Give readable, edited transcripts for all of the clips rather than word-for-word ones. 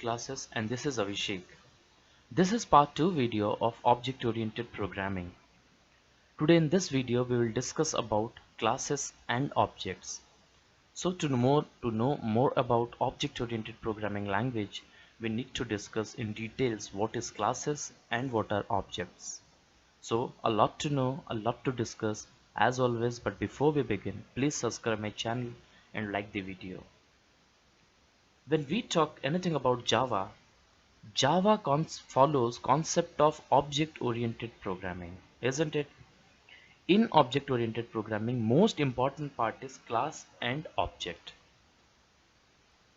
Classes, and this is Abhishek. This is part 2 video of object oriented programming. Today in this video we will discuss about classes and objects. So to know more about object oriented programming language, we need to discuss in details what is classes and what are objects. So a lot to know, a lot to discuss as always, but before we begin, please subscribe my channel and like the video. When we talk anything about Java follows concept of object-oriented programming, isn't it? In object-oriented programming, most important part is class and object.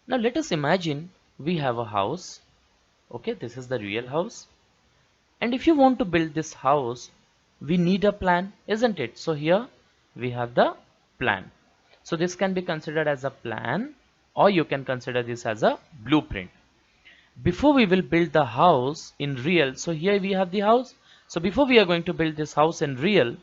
Now let us imagine we have a house. Okay, this is the real house. And if you want to build this house, we need a plan, isn't it? So here we have the plan. So this can be considered as a plan, or you can consider this as a blueprint. Before we will build the house in real, so here we have the house. So before we are going to build this house in real,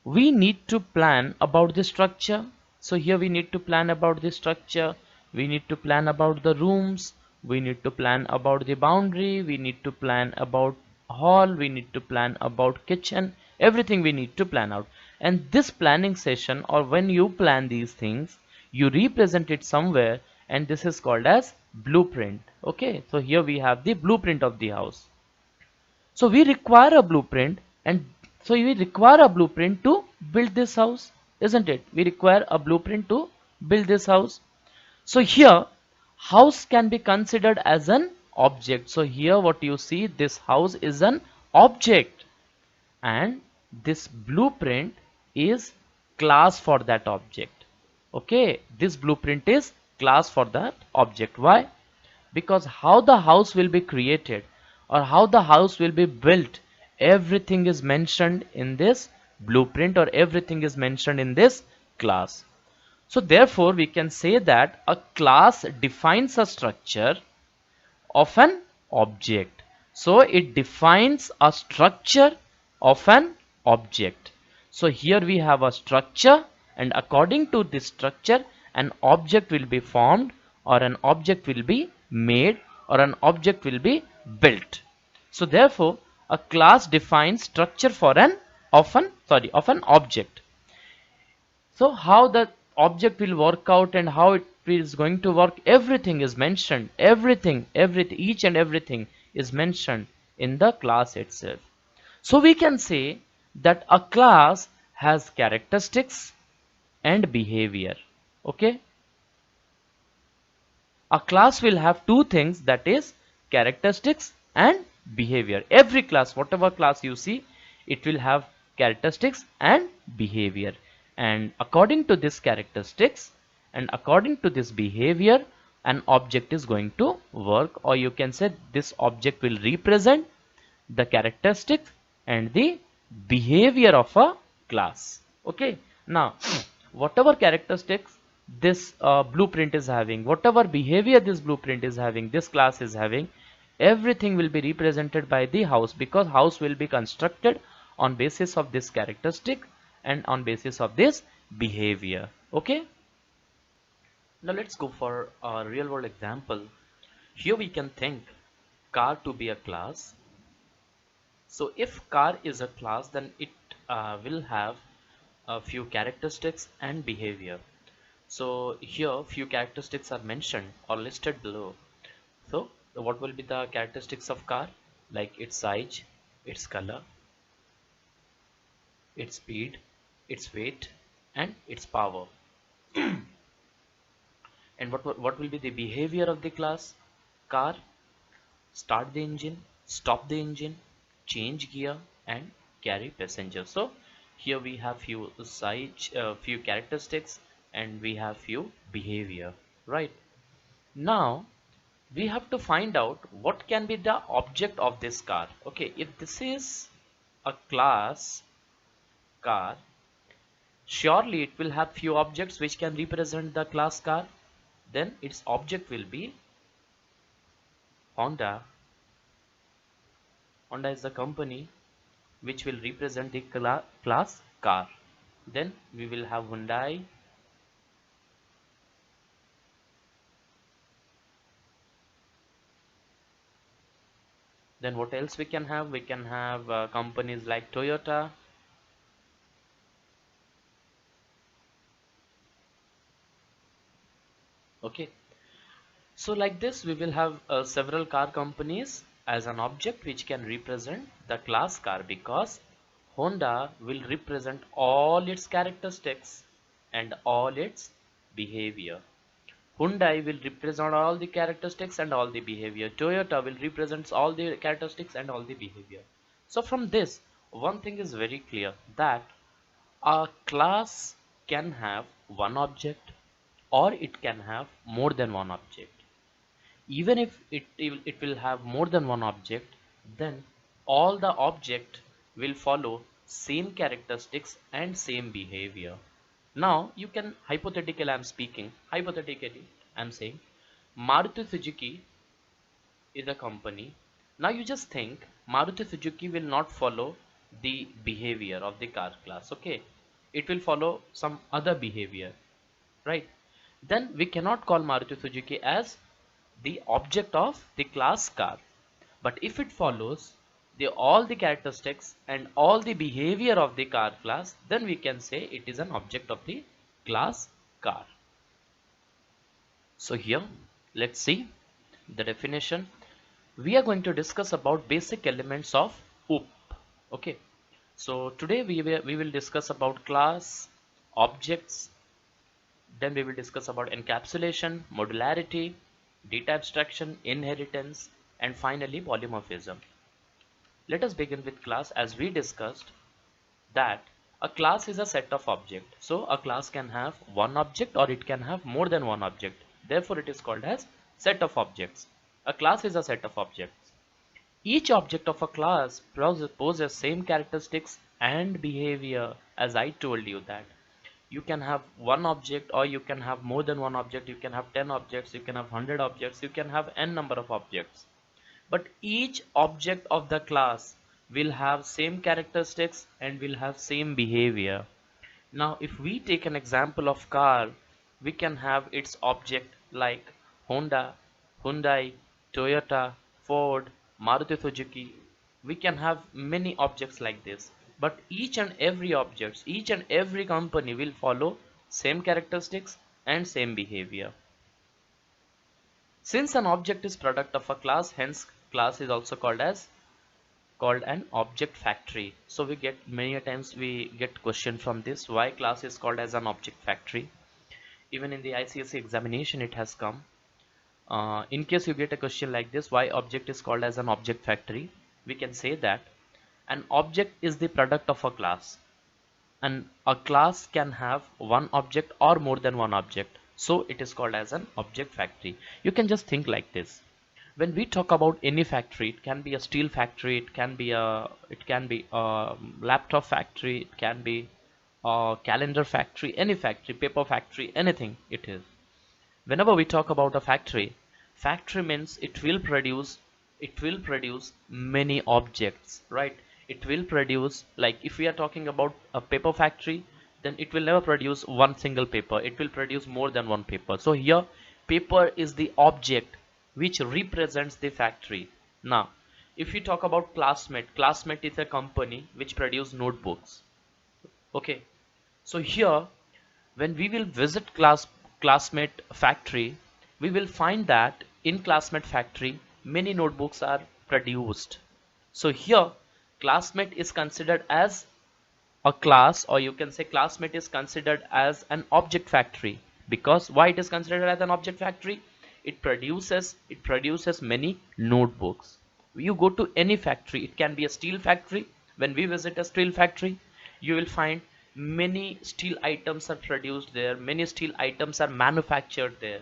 we need to plan about the structure. So here we need to plan about the structure, we need to plan about the rooms, we need to plan about the boundary, we need to plan about hall, we need to plan about kitchen, everything we need to plan out. And this planning session, or when you plan these things, you represent it somewhere, and this is called as blueprint. Okay, so here we have the blueprint of the house. So we require a blueprint, and so we require a blueprint to build this house, isn't it? We require a blueprint to build this house. So here house can be considered as an object. So here what you see, this house is an object, and this blueprint is class for that object. Okay, this blueprint is class for that object. Why? Because how the house will be created or how the house will be built, everything is mentioned in this blueprint, or everything is mentioned in this class. So therefore we can say that a class defines a structure of an object. So it defines a structure of an object. So here we have a structure, and according to this structure an object will be formed, or an object will be made, or an object will be built. So therefore a class defines structure for an of an object. So how the object will work out and how it is going to work, everything is mentioned. Everything, each and everything is mentioned in the class itself. So we can say that a class has characteristics and behavior. Okay, a class will have two things, that is characteristics and behavior. Every class, whatever class you see, it will have characteristics and behavior, and according to this characteristics and according to this behavior, an object is going to work, or you can say this object will represent the characteristics and the behavior of a class. Okay, now whatever characteristics this blueprint is having, whatever behavior this blueprint is having, this class is having, everything will be represented by the house, because house will be constructed on basis of this characteristic and on basis of this behavior. Okay, now let's go for a real world example. Here we can think car to be a class. So if car is a class, then it will have a few characteristics and behavior. So here few characteristics are mentioned or listed below. So what will be the characteristics of car? Like its size, its color, its speed, its weight, and its power. And what will be the behavior of the class car? Start the engine, stop the engine, change gear, and carry passengers. So here we have few size, few characteristics, and we have few behavior. Right, now we have to find out what can be the object of this car. Okay, if this is a class car, surely it will have few objects which can represent the class car. Then its object will be Honda. Honda is the company which will represent the class car. Then we will have Hyundai, Then what else we can have? We can have companies like Toyota. Okay, so like this we will have several car companies as an object which can represent the class car, because Honda will represent all its characteristics and all its behavior. Hyundai will represent all the characteristics and all the behavior. Toyota will represent all the characteristics and all the behavior. So from this, one thing is very clear, that a class can have one object or it can have more than one object. Even if it will have more than one object, then all the object will follow same characteristics and same behavior. Now you can, hypothetically I'm speaking, hypothetically I'm saying Maruti Suzuki is a company. Now you just think Maruti Suzuki will not follow the behavior of the car class. Okay, it will follow some other behavior, right? Then we cannot call Maruti Suzuki as the object of the class car. But if it follows all the characteristics and all the behavior of the car class, then we can say it is an object of the class car. So here, let's see the definition. We are going to discuss about basic elements of OOP. Okay, so today we will discuss about class, objects, then we will discuss about encapsulation, modularity, data abstraction, inheritance, and finally polymorphism. Let us begin with class. As we discussed that a class is a set of objects. So a class can have one object or it can have more than one object. Therefore it is called as set of objects. A class is a set of objects. Each object of a class possesses same characteristics and behavior. As I told you that you can have one object or you can have more than one object, you can have 10 objects, you can have 100 objects, you can have n number of objects. But each object of the class will have same characteristics and will have same behavior. Now if we take an example of car, we can have its object like Honda, Hyundai, Toyota, Ford, Maruti Suzuki. We can have many objects like this, but each and every object, each and every company will follow same characteristics and same behavior. Since an object is product of a class, hence class is also called an object factory. So we get many times we get question from this, why class is called as an object factory. Even in the ICSE examination it has come. In case you get a question like this, why object is called as an object factory, we can say that an object is the product of a class, and a class can have one object or more than one object, so it is called as an object factory. You can just think like this. When we talk about any factory, it can be a steel factory, it can be a laptop factory, it can be a calendar factory, any factory, paper factory, anything it is. Whenever we talk about a factory, factory means it will produce many objects, right? It will produce, like if we are talking about a paper factory, then it will never produce one single paper, it will produce more than one paper. So here paper is the object which represents the factory. Now if we talk about Classmate is a company which produce notebooks. Okay, so here when we will visit Classmate factory, we will find that in Classmate factory many notebooks are produced. So here Classmate is considered as a class, or you can say Classmate is considered as an object factory. Because why it is considered as an object factory? It produces many notebooks. You go to any factory, it can be a steel factory. When we visit a steel factory, you will find many steel items are produced there, many steel items are manufactured there.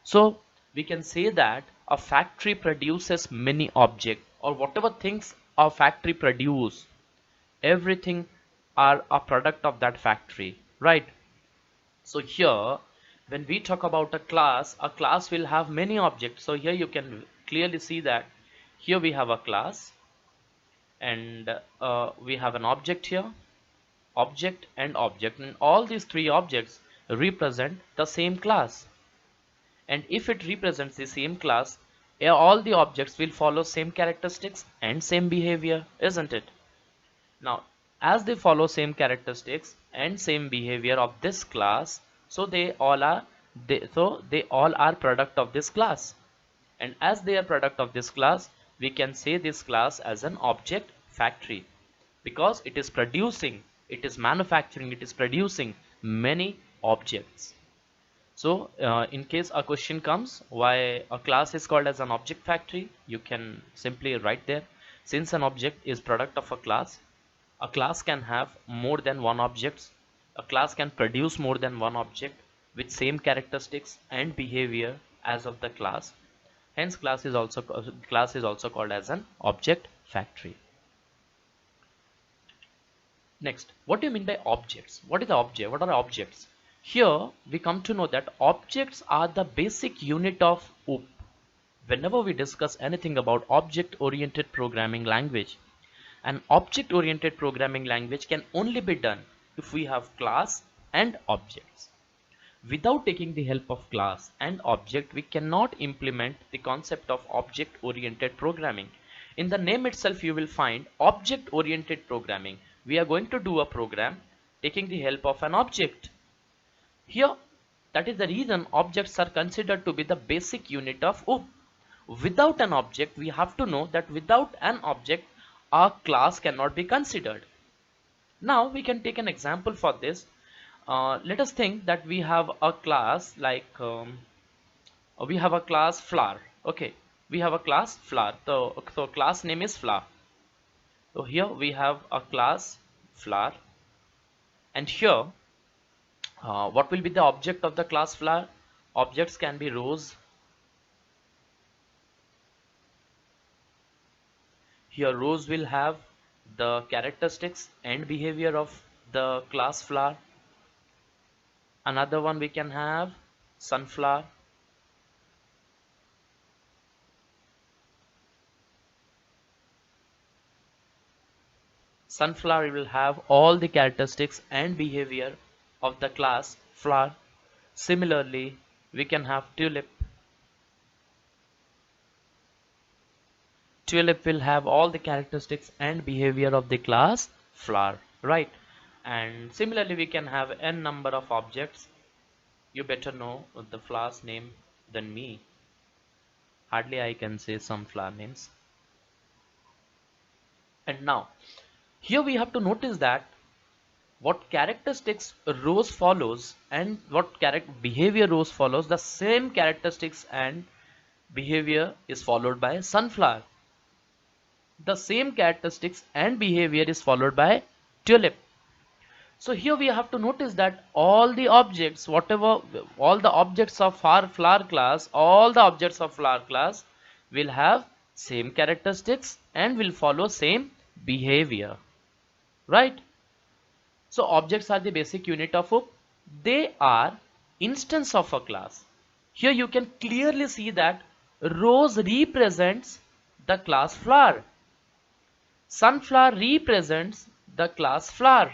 So we can say that a factory produces many objects, or whatever things a factory produce, everything are a product of that factory, right? So here when we talk about a class will have many objects. So here you can clearly see that here we have a class, and we have an object here, object and object, and all these three objects represent the same class. And if it represents the same class, All the objects will follow same characteristics and same behavior, isn't it? Now, as they follow same characteristics and same behavior of this class, so they all are product of this class. And as they are product of this class, we can say this class as an object factory, because it is producing, it is manufacturing, it is producing many objects. So in case a question comes why a class is called as an object factory, you can simply write there, since an object is product of a class can have more than one objects, a class can produce more than one object with same characteristics and behavior as of the class. Hence class is also called as an object factory. Next, what do you mean by objects? What is the object? What are objects? Here we come to know that objects are the basic unit of OOP. Whenever we discuss anything about object-oriented programming language, an object-oriented programming language can only be done if we have class and objects. Without taking the help of class and object, we cannot implement the concept of object-oriented programming. In the name itself, you will find object-oriented programming. We are going to do a program taking the help of an object. Here, that is the reason objects are considered to be the basic unit of OOP. Without an object, we have to know that without an object, our class cannot be considered. Now, we can take an example for this. Let us think that we have a class like we have a class flower. Okay, we have a class flower. So class name is flower. So here we have a class flower, and here what will be the object of the class flower? Objects can be rows. Here rows will have the characteristics and behavior of the class flower. Another one we can have sunflower. Sunflower will have all the characteristics and behavior of the class flower. Similarly, we can have tulip. Tulip will have all the characteristics and behavior of the class flower, right? And similarly, we can have n number of objects. You better know the flower's name than me. Hardly I can say some flower names. And now, here we have to notice that what characteristics rows follows and what behavior rows follows, the same characteristics and behavior is followed by sunflower. The same characteristics and behavior is followed by tulip. So here we have to notice that all the objects, all the objects of our flower class, all the objects of flower class will have same characteristics and will follow same behavior, right? So objects are the basic unit of OOP. They are instance of a class. Here you can clearly see that rose represents the class flower. Sunflower represents the class flower.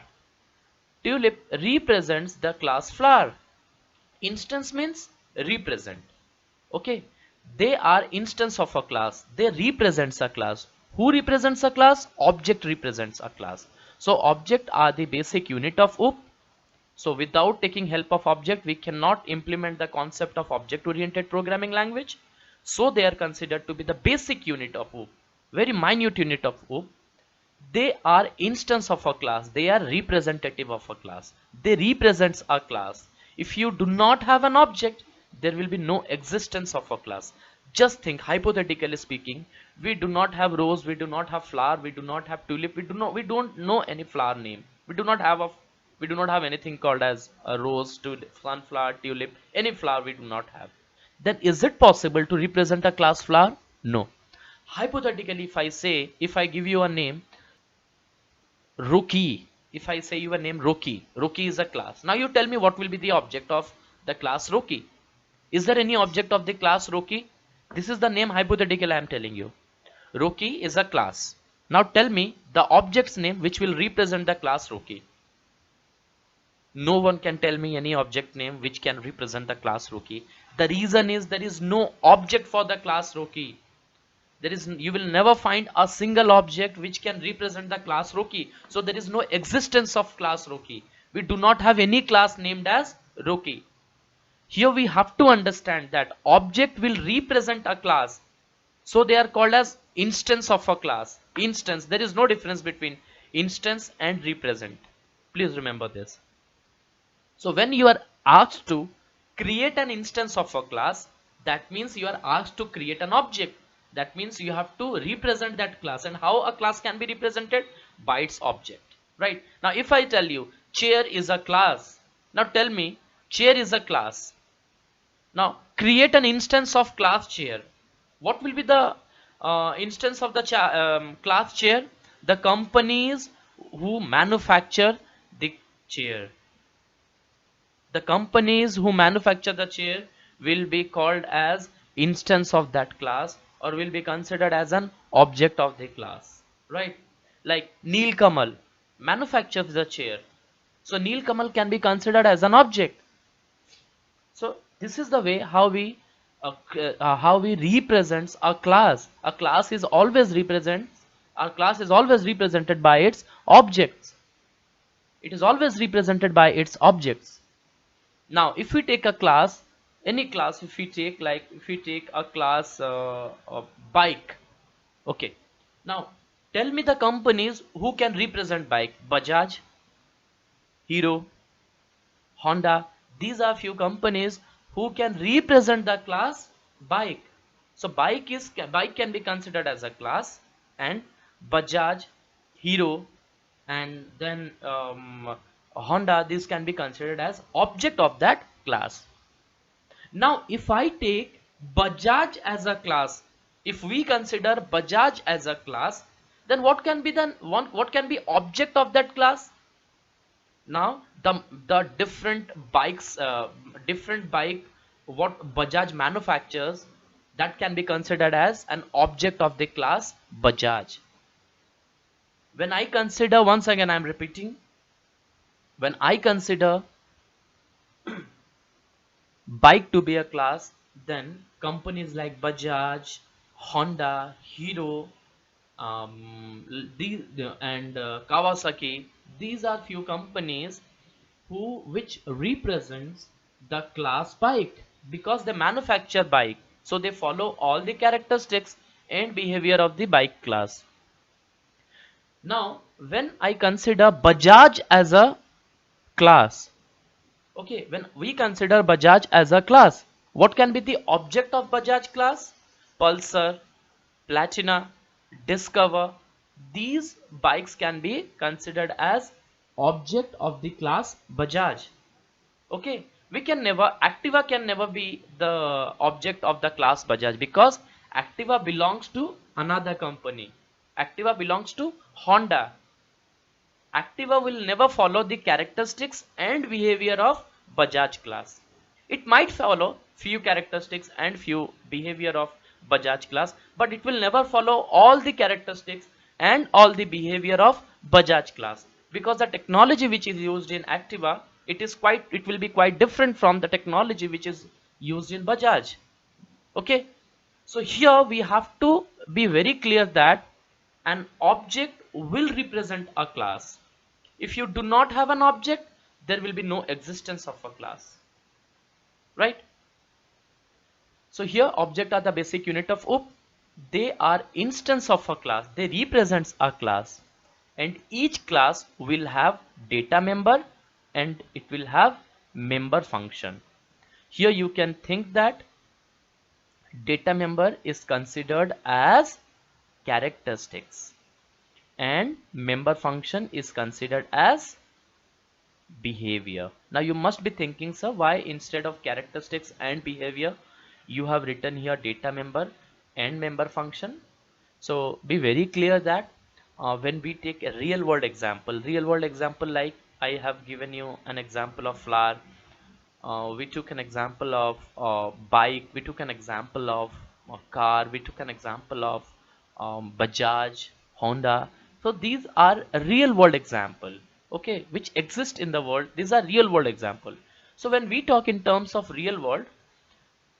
Tulip represents the class flower. Instance means represent. Okay, they are instance of a class. They represents a class. Who represents a class? Object represents a class. So object are the basic unit of OOP. So without taking help of object, we cannot implement the concept of object oriented programming language. So they are considered to be the basic unit of OOP, very minute unit of OOP. They are instance of a class. They are representative of a class. They represents a class. If you do not have an object, there will be no existence of a class. Just think, hypothetically speaking, we do not have rose, we do not have flower, we do not have tulip, we don't know any flower name. We do not have anything called as a rose, tulip, sunflower, tulip, any flower we do not have. Then is it possible to represent a class flower? No. Hypothetically, if I give you a name Rookie, if I say your name Rookie is a class. Now you tell me what will be the object of the class Rookie. Is there any object of the class Rookie? This is the name hypothetical I am telling you. Rookie is a class. Now tell me the object's name which will represent the class Rookie. No one can tell me any object name which can represent the class Rookie. The reason is there is no object for the class Rocky. You will never find a single object which can represent the class Rocky. So there is no existence of class Rocky. We do not have any class named as Rocky. Here we have to understand that object will represent a class. So they are called as instance of a class. Instance, there is no difference between instance and represent. Please remember this. So when you are asked to create an instance of a class, that means you are asked to create an object. That means you have to represent that class. And how a class can be represented? By its object. Right? Now if I tell you chair is a class, now tell me chair is a class. Now create an instance of class chair. What will be the instance of the class chair? The companies who manufacture the chair. The companies who manufacture the chair will be called as instance of that class, or will be considered as an object of the class, right? Like Neel Kamal manufactures the chair, so Neel Kamal can be considered as an object. So this is the way how we represents a class. A class is always represented by its objects. It is always represented by its objects. Now if we take a class, any class, if we take a class bike, okay, now tell me the companies who can represent bike. Bajaj, Hero, Honda, these are few companies who can represent the class bike. So bike can be considered as a class, and Bajaj, Hero, and then Honda, this can be considered as object of that class. Now if I take Bajaj as a class, if we consider Bajaj as a class, then what can be object of that class? Now the different bikes, different bike what Bajaj manufactures, that can be considered as an object of the class Bajaj. When I consider, once again I am repeating, when I consider bike to be a class, then companies like Bajaj, Honda, Hero, and Kawasaki, these are few companies which represents the class bike, because they manufacture bike, so they follow all the characteristics and behavior of the bike class. Now when I consider Bajaj as a class, okay, when we consider Bajaj as a class, what can be the object of Bajaj class? Pulsar, Platina, Discover, these bikes can be considered as object of the class Bajaj. Okay, Activa can never be the object of the class Bajaj, because Activa belongs to another company. Activa belongs to Honda. Activa will never follow the characteristics and behavior of Bajaj class. It might follow few characteristics and few behavior of Bajaj class, but it will never follow all the characteristics and all the behavior of Bajaj class, because the technology which is used in Activa, it will be quite different from the technology which is used in Bajaj. Okay, so here we have to be very clear that an object will represent a class. If you do not have an object, there will be no existence of a class, right? So here object are the basic unit of OOP. They are instance of a class. They represents a class, and each class will have data member and it will have member function. Here you can think that data member is considered as characteristics and member function is considered as behavior. Now you must be thinking, sir, why instead of characteristics and behavior you have written here data member and member function? So be very clear that when we take a real world example, like I have given you an example of flower, we took an example of bike, we took an example of car, we took an example of Bajaj, Honda. So these are a real world example, okay, which exist in the world. These are real world example. So when we talk in terms of real world,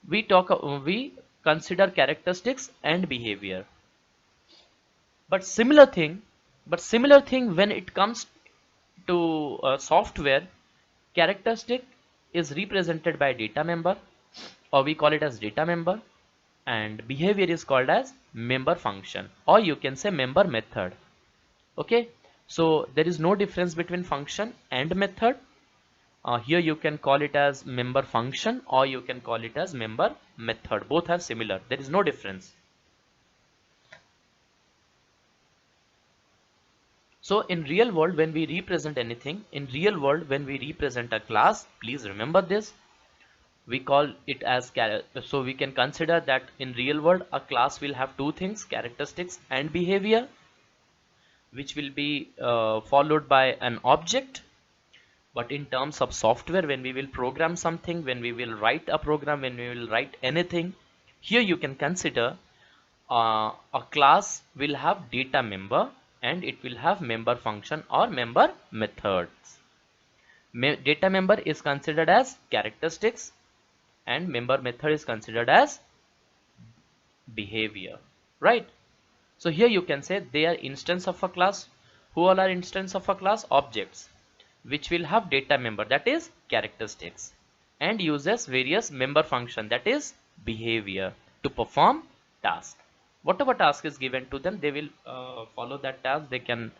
we consider characteristics and behavior. But similar thing when it comes to software, characteristic is represented by data member, or we call it as data member, and behavior is called as member function, or you can say member method. Okay, so there is no difference between function and method. Here you can call it as member function, or you can call it as member method. Both are similar, there is no difference. So in real world, when we represent anything, in real world when we represent a class, please remember this, we call it as so we can consider that in real world a class will have two things, characteristics and behavior, which will be followed by an object. But in terms of software, when we will program something, when we will write a program, when we will write anything, here you can consider a class will have data member and it will have member function or member methods. Data member is considered as characteristics and member method is considered as behavior, right? So here you can say they are instance of a class. Who all are instance of a class? Objects, which will have data member, that is characteristics, and uses various member function, that is behavior, to perform task. Whatever task is given to them, they will follow that task, they can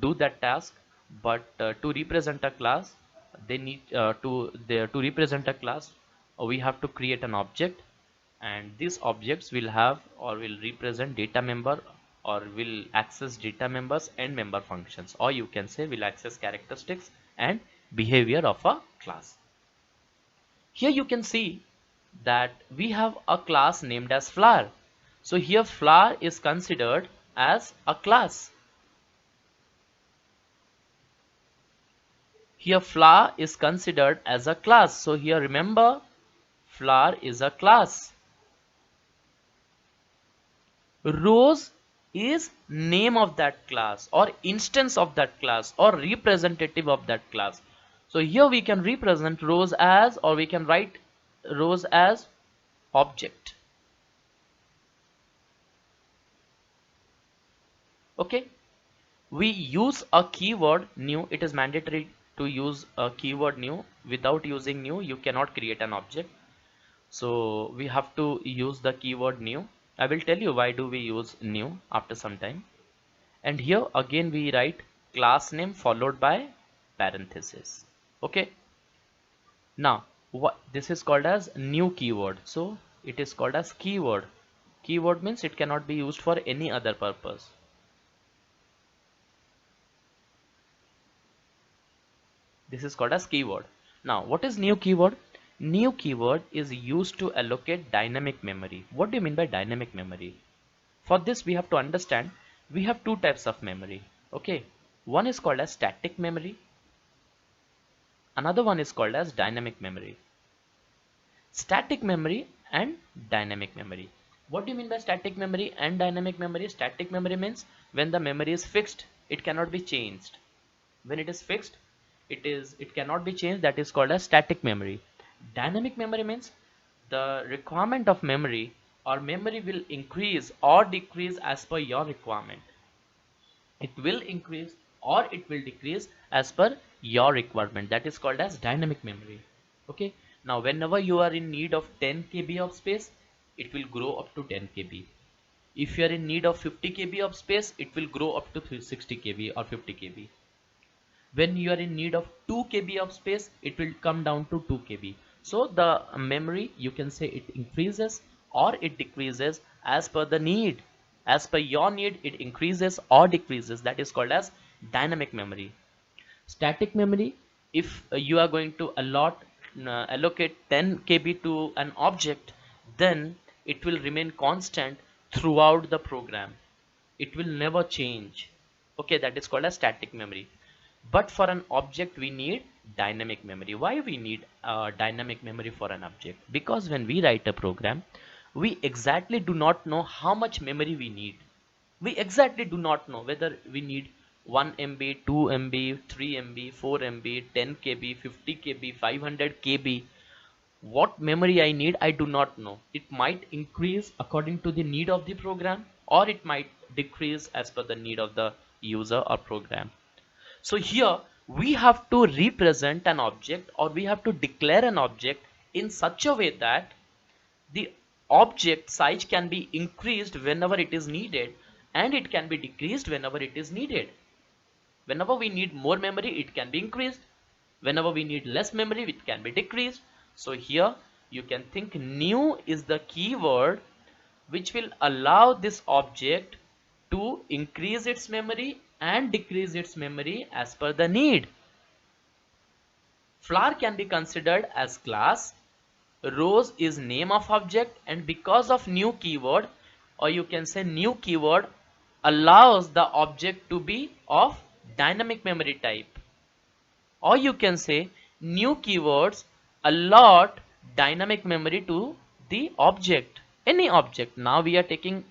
do that task. But to represent a class, they need to represent a class, we have to create an object, and these objects will have or will represent data member, or will access data members and member functions, or you can say will access characteristics and behavior of a class. Here you can see that we have a class named as flower. So here flower is considered as a class. Here flower is considered as a class. So here remember, flower is a class. Rose is name of that class, or instance of that class, or representative of that class. So here we can represent rose as, or we can write rose as object. Okay, we use a keyword new. It is mandatory to use a keyword new. Without using new, you cannot create an object. So we have to use the keyword new. I will tell you why do we use new after some time. And here again we write class name followed by parenthesis. Okay, now what this is called as new keyword, so it is called as keyword. Keyword means it cannot be used for any other purpose. This is called as keyword. Now what is new keyword? New keyword is used to allocate dynamic memory. What do you mean by dynamic memory? For this we have to understand we have two types of memory. Okay, one is called as static memory, another one is called as dynamic memory. Static memory and dynamic memory. What do you mean by static memory and dynamic memory? Static memory means when the memory is fixed, it cannot be changed. When it is fixed, it cannot be changed, that is called as static memory. Dynamic memory means the requirement of memory or memory will increase or decrease as per your requirement. It will increase or it will decrease as per your requirement, that is called as dynamic memory. Okay, now whenever you are in need of 10 KB of space, it will grow up to 10 KB. If you are in need of 50 KB of space, it will grow up to 60 KB or 50 KB. When you are in need of 2 KB of space, it will come down to 2 KB. So the memory, you can say it increases or it decreases as per the need. As per your need, it increases or decreases, that is called as dynamic memory. Static memory, if you are going to allocate 10 KB to an object, then it will remain constant throughout the program, it will never change. Okay, that is called as static memory. But for an object we need dynamic memory. Why we need dynamic memory for an object? Because when we write a program, we exactly do not know how much memory we need. We exactly do not know whether we need 1 MB, 2 MB, 3 MB, 4 MB, 10 KB, 50 KB, 500 KB. What memory I need, I do not know. It might increase according to the need of the program, or it might decrease as per the need of the user or program. So here we have to represent an object, or we have to declare an object in such a way that the object size can be increased whenever it is needed, and it can be decreased whenever it is needed. Whenever we need more memory, it can be increased. Whenever we need less memory, it can be decreased. So here you can think new is the keyword which will allow this object to increase its memory and decrease its memory as per the need. Flower can be considered as class. Rose is name of object, and because of new keyword, or you can say new keyword allows the object to be of dynamic memory type, or you can say new keywords allot dynamic memory to the object, any object. Now we are taking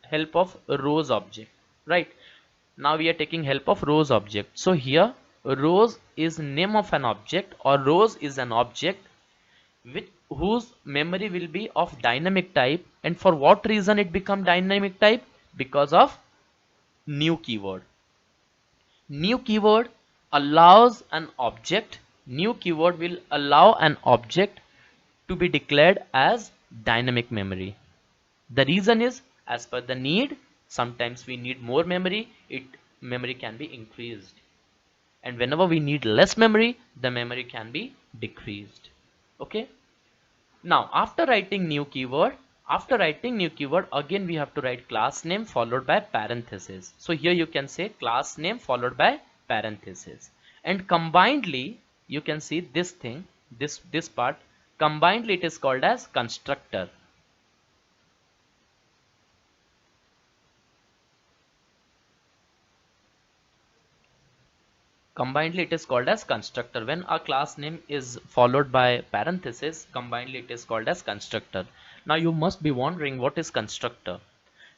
help of rows object, right? Now we are taking help of rows object. So here rows is name of an object, or rows is an object with whose memory will be of dynamic type. And for what reason it become dynamic type? Because of new keyword. New keyword allows an object, new keyword will allow an object to be declared as dynamic memory. The reason is as per the need. Sometimes we need more memory, memory can be increased, and whenever we need less memory, the memory can be decreased. Okay. Now after writing new keyword, again we have to write class name followed by parenthesis. So here you can say class name followed by parenthesis, and combinedly you can see this thing, this part, combinedly it is called as constructor. Combinedly it is called as constructor. When a class name is followed by parenthesis, combinedly it is called as constructor. Now you must be wondering what is constructor.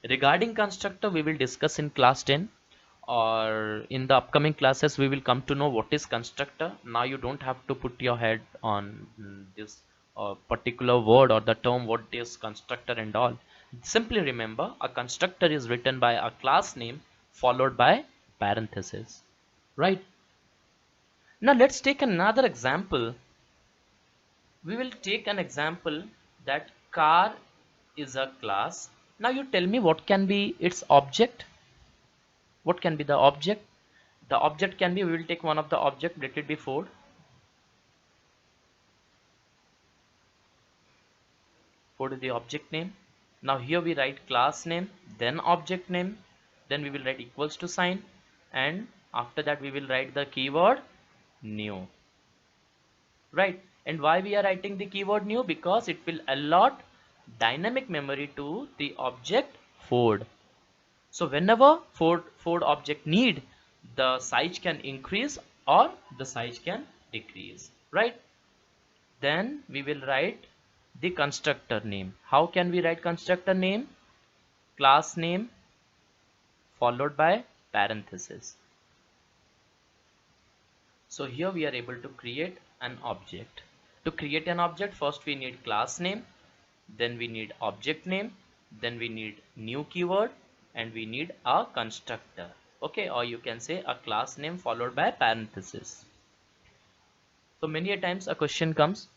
Regarding constructor we will discuss in class 10, or in the upcoming classes we will come to know what is constructor. Now you don't have to put your head on this particular word or the term what is constructor and all. Simply remember, a constructor is written by a class name followed by parenthesis, right? Now let's take another example. We will take an example that car is a class. Now you tell me what can be its object. What can be the object? The object can be, we will take one of the object, let it be Ford. Ford is the object name. Now here we write class name, then object name, then we will write equals to sign, and after that we will write the keyword new, right? And why we are writing the keyword new? Because it will allot dynamic memory to the object Ford. So whenever Ford object need, the size can increase or the size can decrease, right? Then we will write the constructor name. How can we write constructor name? Class name followed by parenthesis. So here we are able to create an object. To create an object, first we need class name, then we need object name, then we need new keyword, and we need a constructor. Okay, or you can say a class name followed by parenthesis. So many a times a question comes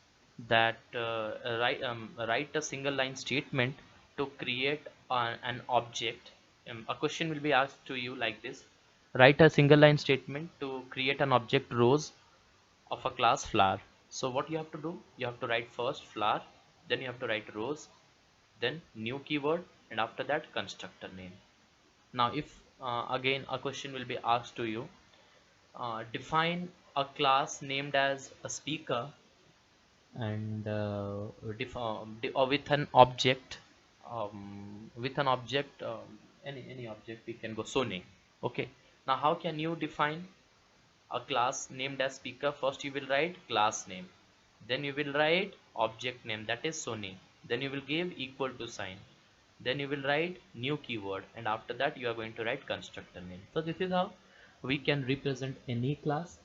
that write a single line statement to create an object. A question will be asked to you like this: write a single line statement to create an object rose of a class flower. So what you have to do? You have to write first flower, then you have to write rose, then new keyword, and after that constructor name. Now if again a question will be asked to you, define a class named as a speaker, and with an object, any object, we can go Sony. Okay, now how can you define a class named as speaker? First you will write class name, then you will write object name, that is Sony, then you will give equal to sign, then you will write new keyword, and after that you are going to write constructor name. So this is how we can represent any class.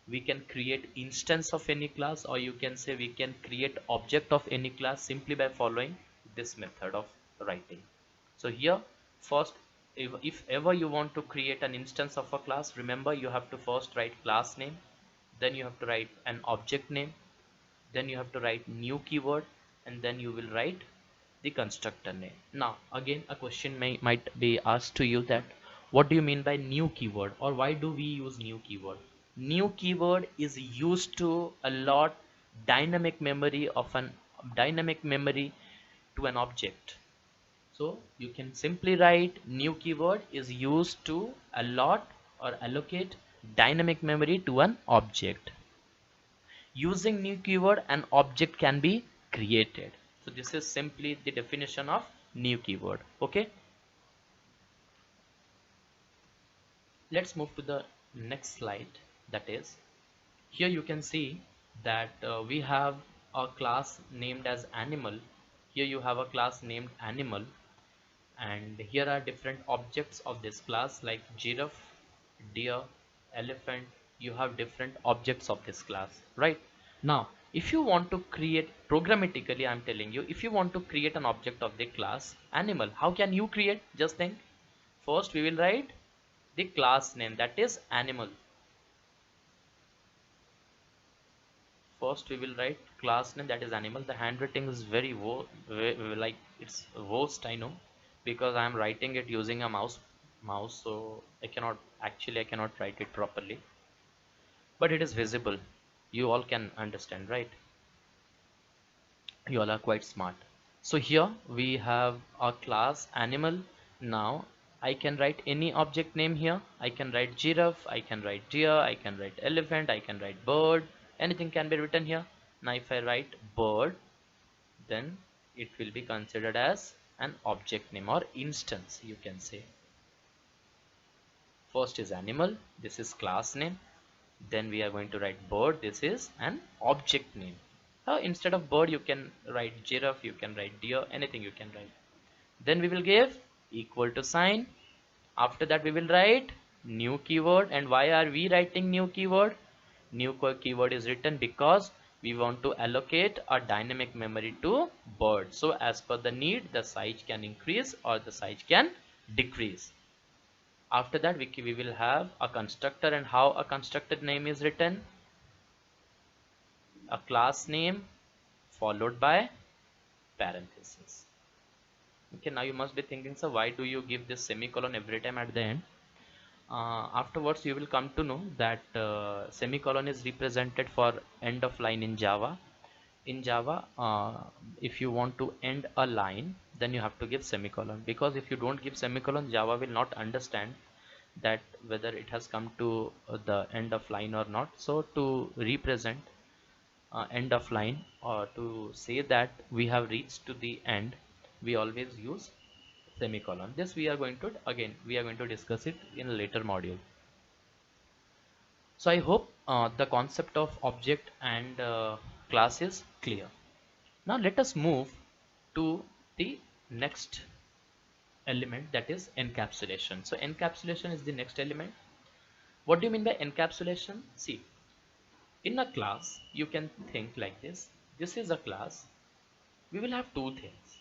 we can create instance of any class, or you can say we can create object of any class simply by following this method of writing. So here first, if ever you want to create an instance of a class, remember you have to first write class name, then you have to write an object name, then you have to write new keyword, and then you will write the constructor name. Now again a question might be asked to you that what do you mean by new keyword, or why do we use new keyword? New keyword is used to allot dynamic memory of an dynamic memory to an object. So you can simply write new keyword is used to allot or allocate dynamic memory to an object. Using new keyword, an object can be created. So this is simply the definition of new keyword. Okay, let's move to the next slide. That is, here you can see that we have a class named as animal. Here you have a class named animal, and here are different objects of this class like giraffe, deer, elephant. You have different objects of this class, right? Now if you want to create programmatically, I'm telling you, if you want to create an object of the class animal, how can you create? Just think. First we will write the class name, that is animal. First we will write class name, that is animal. The handwriting is very like it's worst, I know, because I am writing it using a mouse, so I cannot write it properly, but it is visible. You all can understand, right? You all are quite smart. So here we have a class animal. Now I can write any object name here. I can write giraffe, I can write deer, I can write elephant, I can write bird. Anything can be written here. Now if I write bird, then it will be considered as an object name or instance, you can say. First is animal, this is class name. Then we are going to write bird, this is an object name. Instead of bird you can write giraffe, you can write deer, anything you can write. Then we will give equal to sign. After that we will write new keyword. And why are we writing new keyword? New keyword is written because we want to allocate a dynamic memory to bird. So as per the need, the size can increase or the size can decrease. After that we will have a constructor. And how a constructor name is written? A class name followed by parenthesis. Okay, now you must be thinking, so why do you give this semicolon every time at the end? Afterwards you will come to know that semicolon is represented for end of line in Java. In Java, if you want to end a line, then you have to give semicolon, because if you don't give semicolon, Java will not understand that whether it has come to the end of line or not. So to represent end of line, or to say that we have reached to the end, we always use semicolon. This we are going to discuss it in a later module. So I hope the concept of object and class is clear. Now let us move to the next element, that is encapsulation. So encapsulation is the next element. What do you mean by encapsulation? See, in a class you can think like this. This is a class. We will have two things.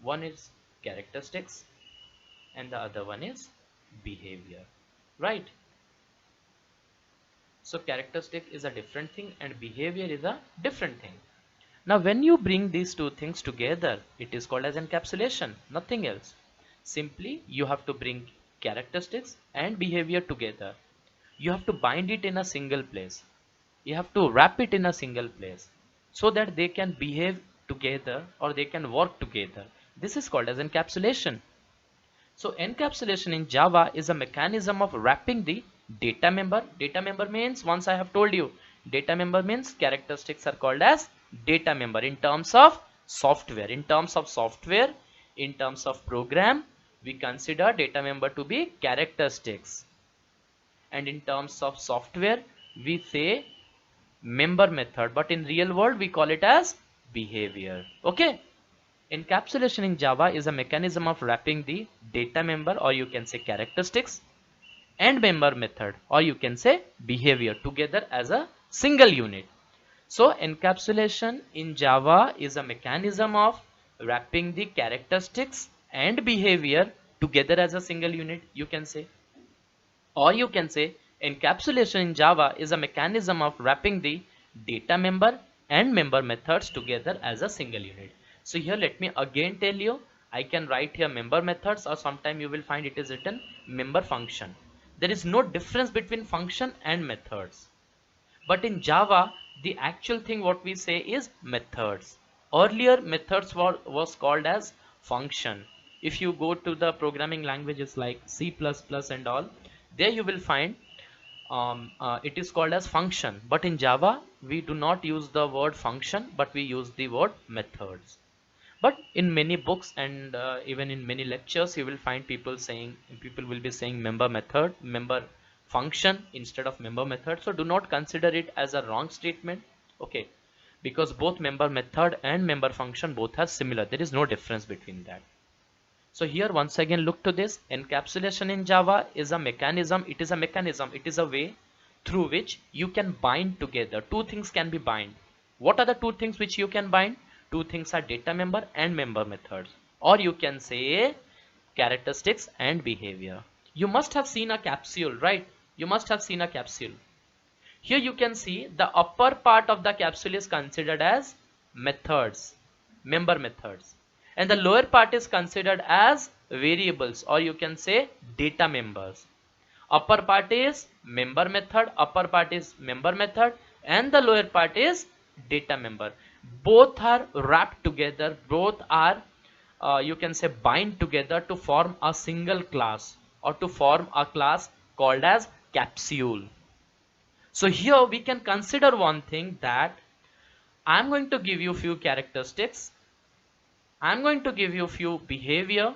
One is characteristics and the other one is behavior, right? So characteristic is a different thing and behavior is a different thing. Now when you bring these two things together, it is called as encapsulation, nothing else. Simply you have to bring characteristics and behavior together. You have to bind it in a single place. You have to wrap it in a single place so that they can behave together or they can work together. This is called as encapsulation. So encapsulation in Java is a mechanism of wrapping the data member. Data member means, once I have told you, data member means characteristics are called as data member in terms of software. In terms of software, in terms of program, we consider data member to be characteristics. And in terms of software, we say member method, but in real world we call it as behavior. Okay. Encapsulation in Java is a mechanism of wrapping the data member, or you can say characteristics, and member method, or you can say behavior, together as a single unit. So encapsulation in Java is a mechanism of wrapping the characteristics and behavior together as a single unit, you can say. Or you can say encapsulation in Java is a mechanism of wrapping the data member and member methods together as a single unit. So here let me again tell you, I can write here member methods, or sometime you will find it is written member function. There is no difference between function and methods. But in Java, the actual thing what we say is methods. Earlier methods was called as function. If you go to the programming languages like C++ and all, there you will find it is called as function. But in Java, we do not use the word function, but we use the word methods. But in many books and even in many lectures, you will find people will be saying member function instead of member method. So do not consider it as a wrong statement, okay, because both member method and member function both are similar. There is no difference between that. So here once again look to this. Encapsulation in Java is a mechanism. It is a way through which you can bind together. Two things can be bind. What are the two things which you can bind? Two things are data member and member methods, or you can say characteristics and behavior. You must have seen a capsule, right? You must have seen a capsule. Here you can see the upper part of the capsule is considered as methods, member methods, and the lower part is considered as variables, or you can say data members. Upper part is member method, upper part is member method, and the lower part is data member. Both are wrapped together, both are you can say bind together to form a single class, or to form a class called as capsule. So here we can consider one thing, that I'm going to give you few characteristics, I'm going to give you few behavior,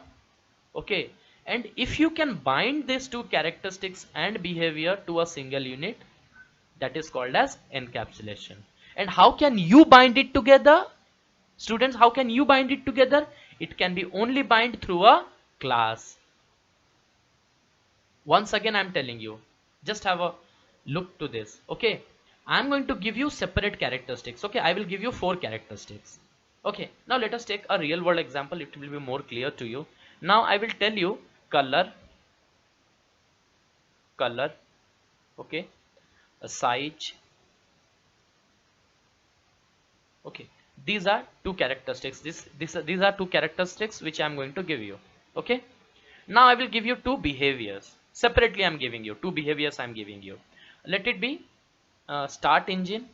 okay, and if you can bind these two characteristics and behavior to a single unit, that is called as encapsulation. And how can you bind it together? Students, how can you bind it together? It can be only bind through a class. Once again I'm telling you, just have a look to this, okay. I'm going to give you separate characteristics, okay. I will give you 4 characteristics, okay. Now let us take a real world example, it will be more clear to you. Now I will tell you color, okay, a size, okay. These are 2 characteristics. These are 2 characteristics which I am going to give you, okay. Now I will give you 2 behaviors separately. I am giving you 2 behaviors. I am giving you, let it be start engine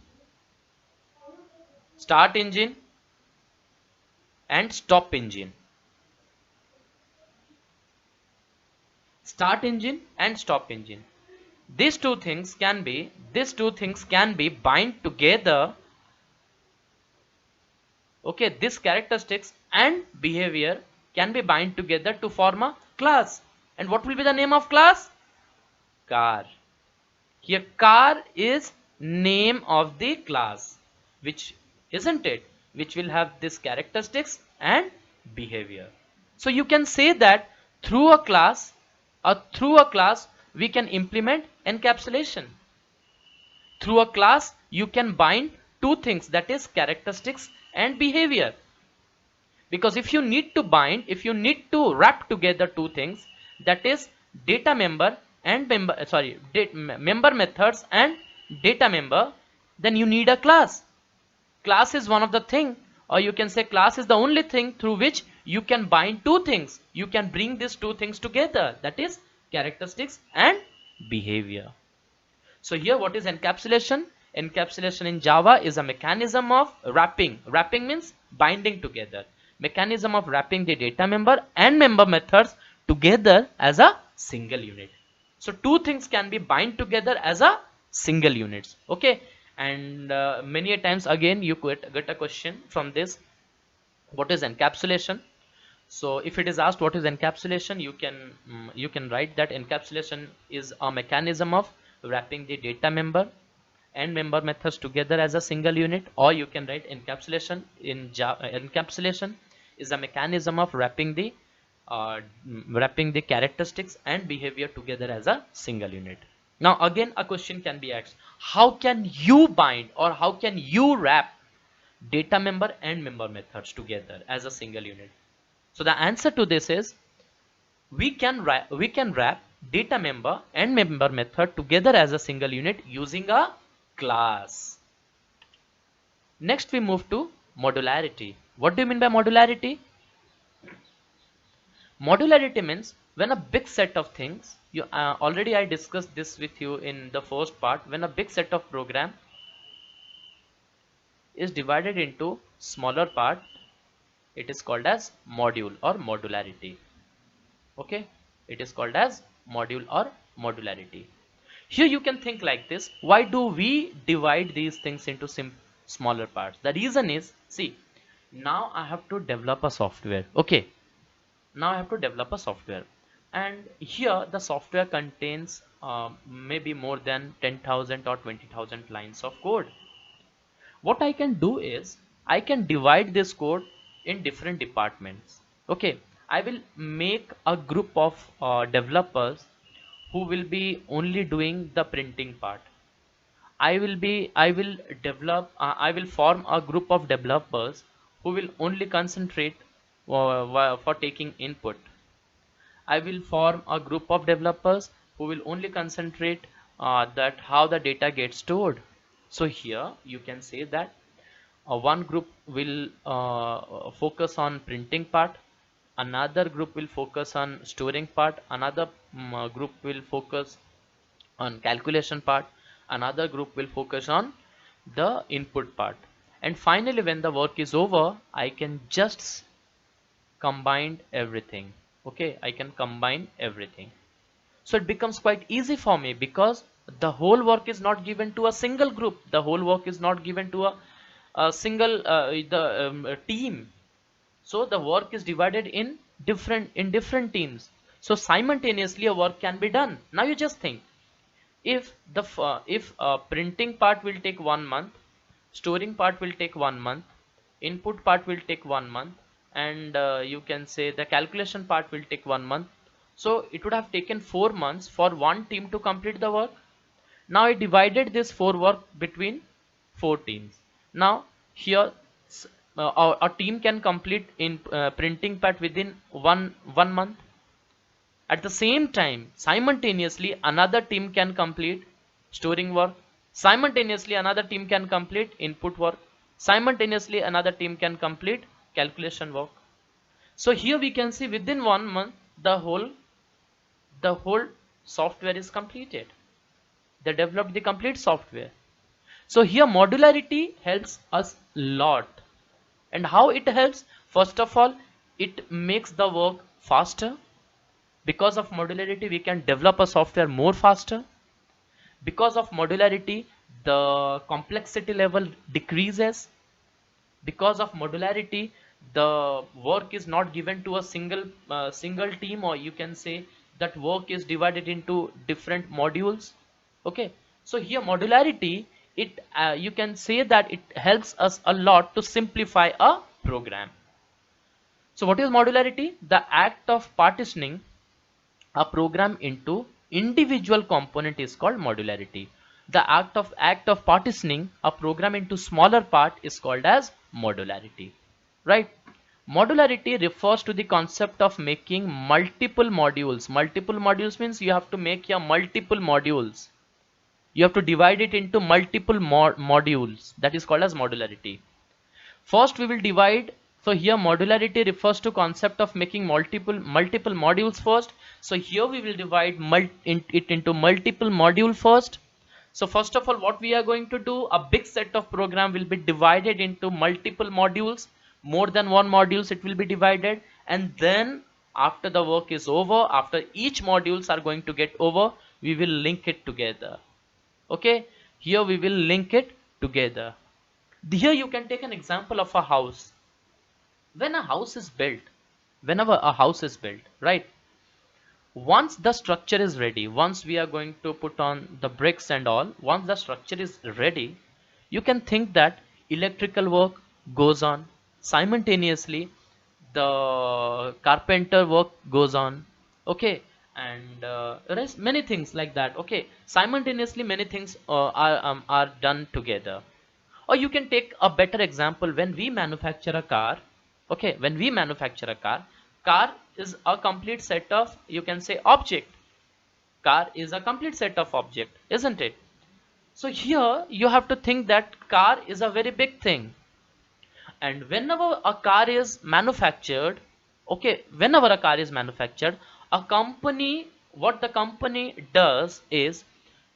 and stop engine. Start engine and stop engine, these two things can be bind together, okay. This characteristics and behavior can be bind together to form a class. And what will be the name of class? Car. Here car is name of the class, which isn't it, which will have this characteristics and behavior. So you can say that through a class we can implement encapsulation. Through a class you can bind 2 things, that is characteristics and behavior. Because if you need to wrap together 2 things, that is data member and member methods and data member, then you need a class. Class is one of the thing, or you can say class is the only thing through which you can bind 2 things. You can bring these 2 things together, that is characteristics and behavior. So here what is encapsulation? Encapsulation in Java is a mechanism of wrapping. Wrapping means binding together. Mechanism of wrapping the data member and member methods together as a single unit. So 2 things can be bind together as a single units, okay. And many a times again you get a question from this, what is encapsulation? So if it is asked what is encapsulation, you can write that encapsulation is a mechanism of wrapping the data member and member methods together as a single unit, or you can write encapsulation in Java. Encapsulation is a mechanism of wrapping the wrapping the characteristics and behavior together as a single unit. Now again a question can be asked, how can you bind or how can you wrap data member and member methods together as a single unit? So the answer to this is we can wrap data member and member method together as a single unit using a class. Next we move to modularity. What do you mean by modularity? Modularity means when a big set of things, you already I discussed this with you in the first part, when a big set of program is divided into smaller part, it is called as module or modularity. Okay, it is called as module or modularity. Here you can think like this, why do we divide these things into smaller parts? The reason is, see, now I have to develop a software. Okay, now I have to develop a software, and here the software contains maybe more than 10,000 or 20,000 lines of code. What I can do is I can divide this code in different departments. Okay, I will make a group of developers who will be only doing the printing part. I will form a group of developers who will only concentrate for taking input. I will form a group of developers who will only concentrate that how the data gets stored. So here you can say that one group will focus on printing part, another group will focus on storing part, another group will focus on calculation part, another group will focus on the input part, and finally when the work is over I can just combine everything. Okay, I can combine everything, so it becomes quite easy for me because the whole work is not given to a single group, the whole work is not given to a single team. So the work is divided in different teams, so simultaneously a work can be done. Now you just think, if printing part will take 1 month, storing part will take 1 month, input part will take 1 month, and you can say the calculation part will take 1 month, so it would have taken 4 months for one team to complete the work. Now I divided this 4 work between 4 teams. Now here a team can complete in printing part within one month. At the same time, simultaneously another team can complete storing work, simultaneously another team can complete input work, simultaneously another team can complete calculation work. So here we can see within 1 month the whole software is completed. They developed the complete software. So here modularity helps us a lot. And how it helps? First of all, it makes the work faster. Because of modularity we can develop a software more faster. Because of modularity the complexity level decreases. Because of modularity the work is not given to a single team, or you can say that work is divided into different modules. Okay, so here modularity, it you can say that it helps us a lot to simplify a program. So what is modularity? The act of partitioning a program into individual component is called modularity. The act of partitioning a program into smaller part is called as modularity, right? Modularity refers to the concept of making multiple modules. Multiple modules means you have to make your multiple modules. You have to divide it into multiple modules. That is called as modularity. First we will divide. So here modularity refers to concept of making multiple modules first. So here we will divide it into multiple module first. So first of all what we are going to do, a big set of program will be divided into multiple modules. More than one modules it will be divided, and then after the work is over, after each modules are going to get over, we will link it together. Okay, here we will link it together. Here you can take an example of a house. When a house is built, whenever a house is built, right, once the structure is ready, once we are going to put on the bricks and all, once the structure is ready, you can think that electrical work goes on. Simultaneously the carpenter work goes on, okay, and rest many things like that, okay. Simultaneously many things are done together. Or you can take a better example. When we manufacture a car, okay, when we manufacture a car is a complete set of, you can say, object. Car is a complete set of object, isn't it? So here you have to think that car is a very big thing. And whenever a car is manufactured, okay, whenever a car is manufactured, a company, what the company does is,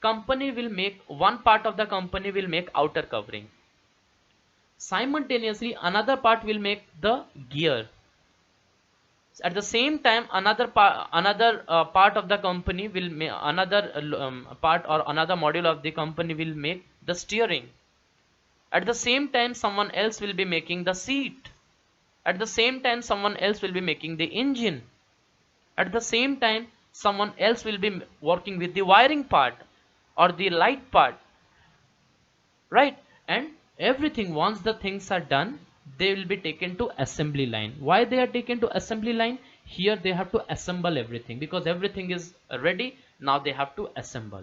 company will make, one part of the company will make outer covering, simultaneously another part will make the gear, at the same time another part of the company will make another part, or another module of the company will make the steering. At the same time someone else will be making the seat. At the same time someone else will be making the engine. At the same time someone else will be working with the wiring part or the light part, right? And everything, once the things are done, they will be taken to assembly line. Why they are taken to assembly line? Here they have to assemble everything, because everything is ready. Now they have to assemble.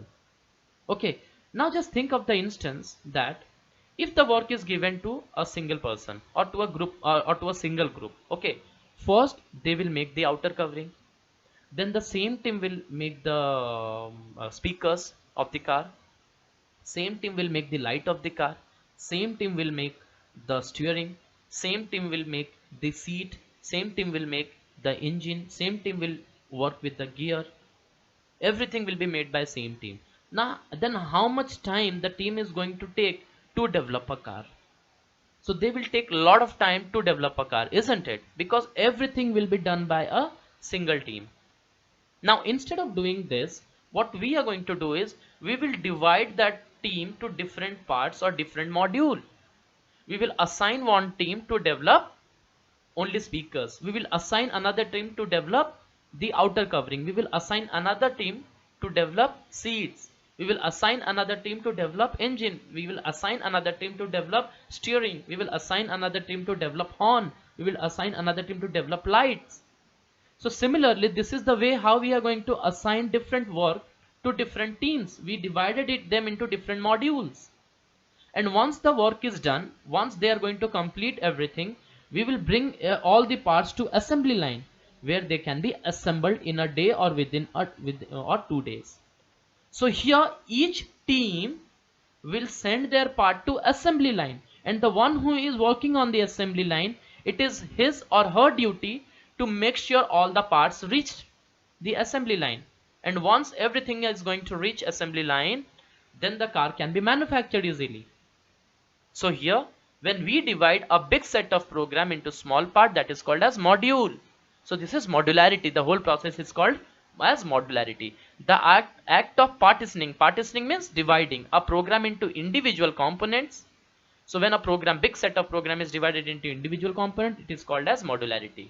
Okay, now just think of the instance that if the work is given to a single person, or to a group, or to a single group, okay, first they will make the outer covering, then the same team will make the speakers of the car, same team will make the light of the car, same team will make the steering, same team will make the seat, same team will make the engine, same team will work with the gear. Everything will be made by same team. Now then how much time the team is going to take to develop a car? So they will take a lot of time to develop a car, isn't it? Because everything will be done by a single team. Now instead of doing this, what we are going to do is, we will divide that team to different parts or different module. We will assign one team to develop only speakers. We will assign another team to develop the outer covering. We will assign another team to develop seats. We will assign another team to develop engine. We will assign another team to develop steering. We will assign another team to develop horn. We will assign another team to develop lights. So similarly, this is the way how we are going to assign different work to different teams. We divided them into different modules. And once the work is done, once they are going to complete everything, we will bring all the parts to assembly line, where they can be assembled in a day or within or 2 days. So here each team will send their part to assembly line, and the one who is working on the assembly line, it is his or her duty to make sure all the parts reach the assembly line. And once everything is going to reach assembly line, then the car can be manufactured easily. So here, when we divide a big set of program into small part, that is called as module. So this is modularity. The whole process is called as modularity. The act of partitioning. Partitioning means dividing a program into individual components. So when a big set of program is divided into individual component, it is called as modularity.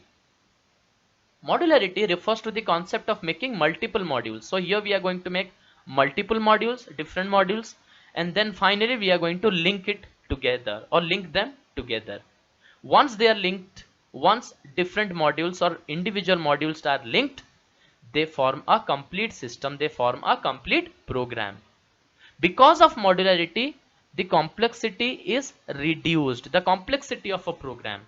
Modularity refers to the concept of making multiple modules. So here we are going to make multiple modules, different modules, and then finally we are going to link it together, or link them together. Once they are linked, once different modules or individual modules are linked, they form a complete system, they form a complete program. Because of modularity, the complexity is reduced. The complexity of a program,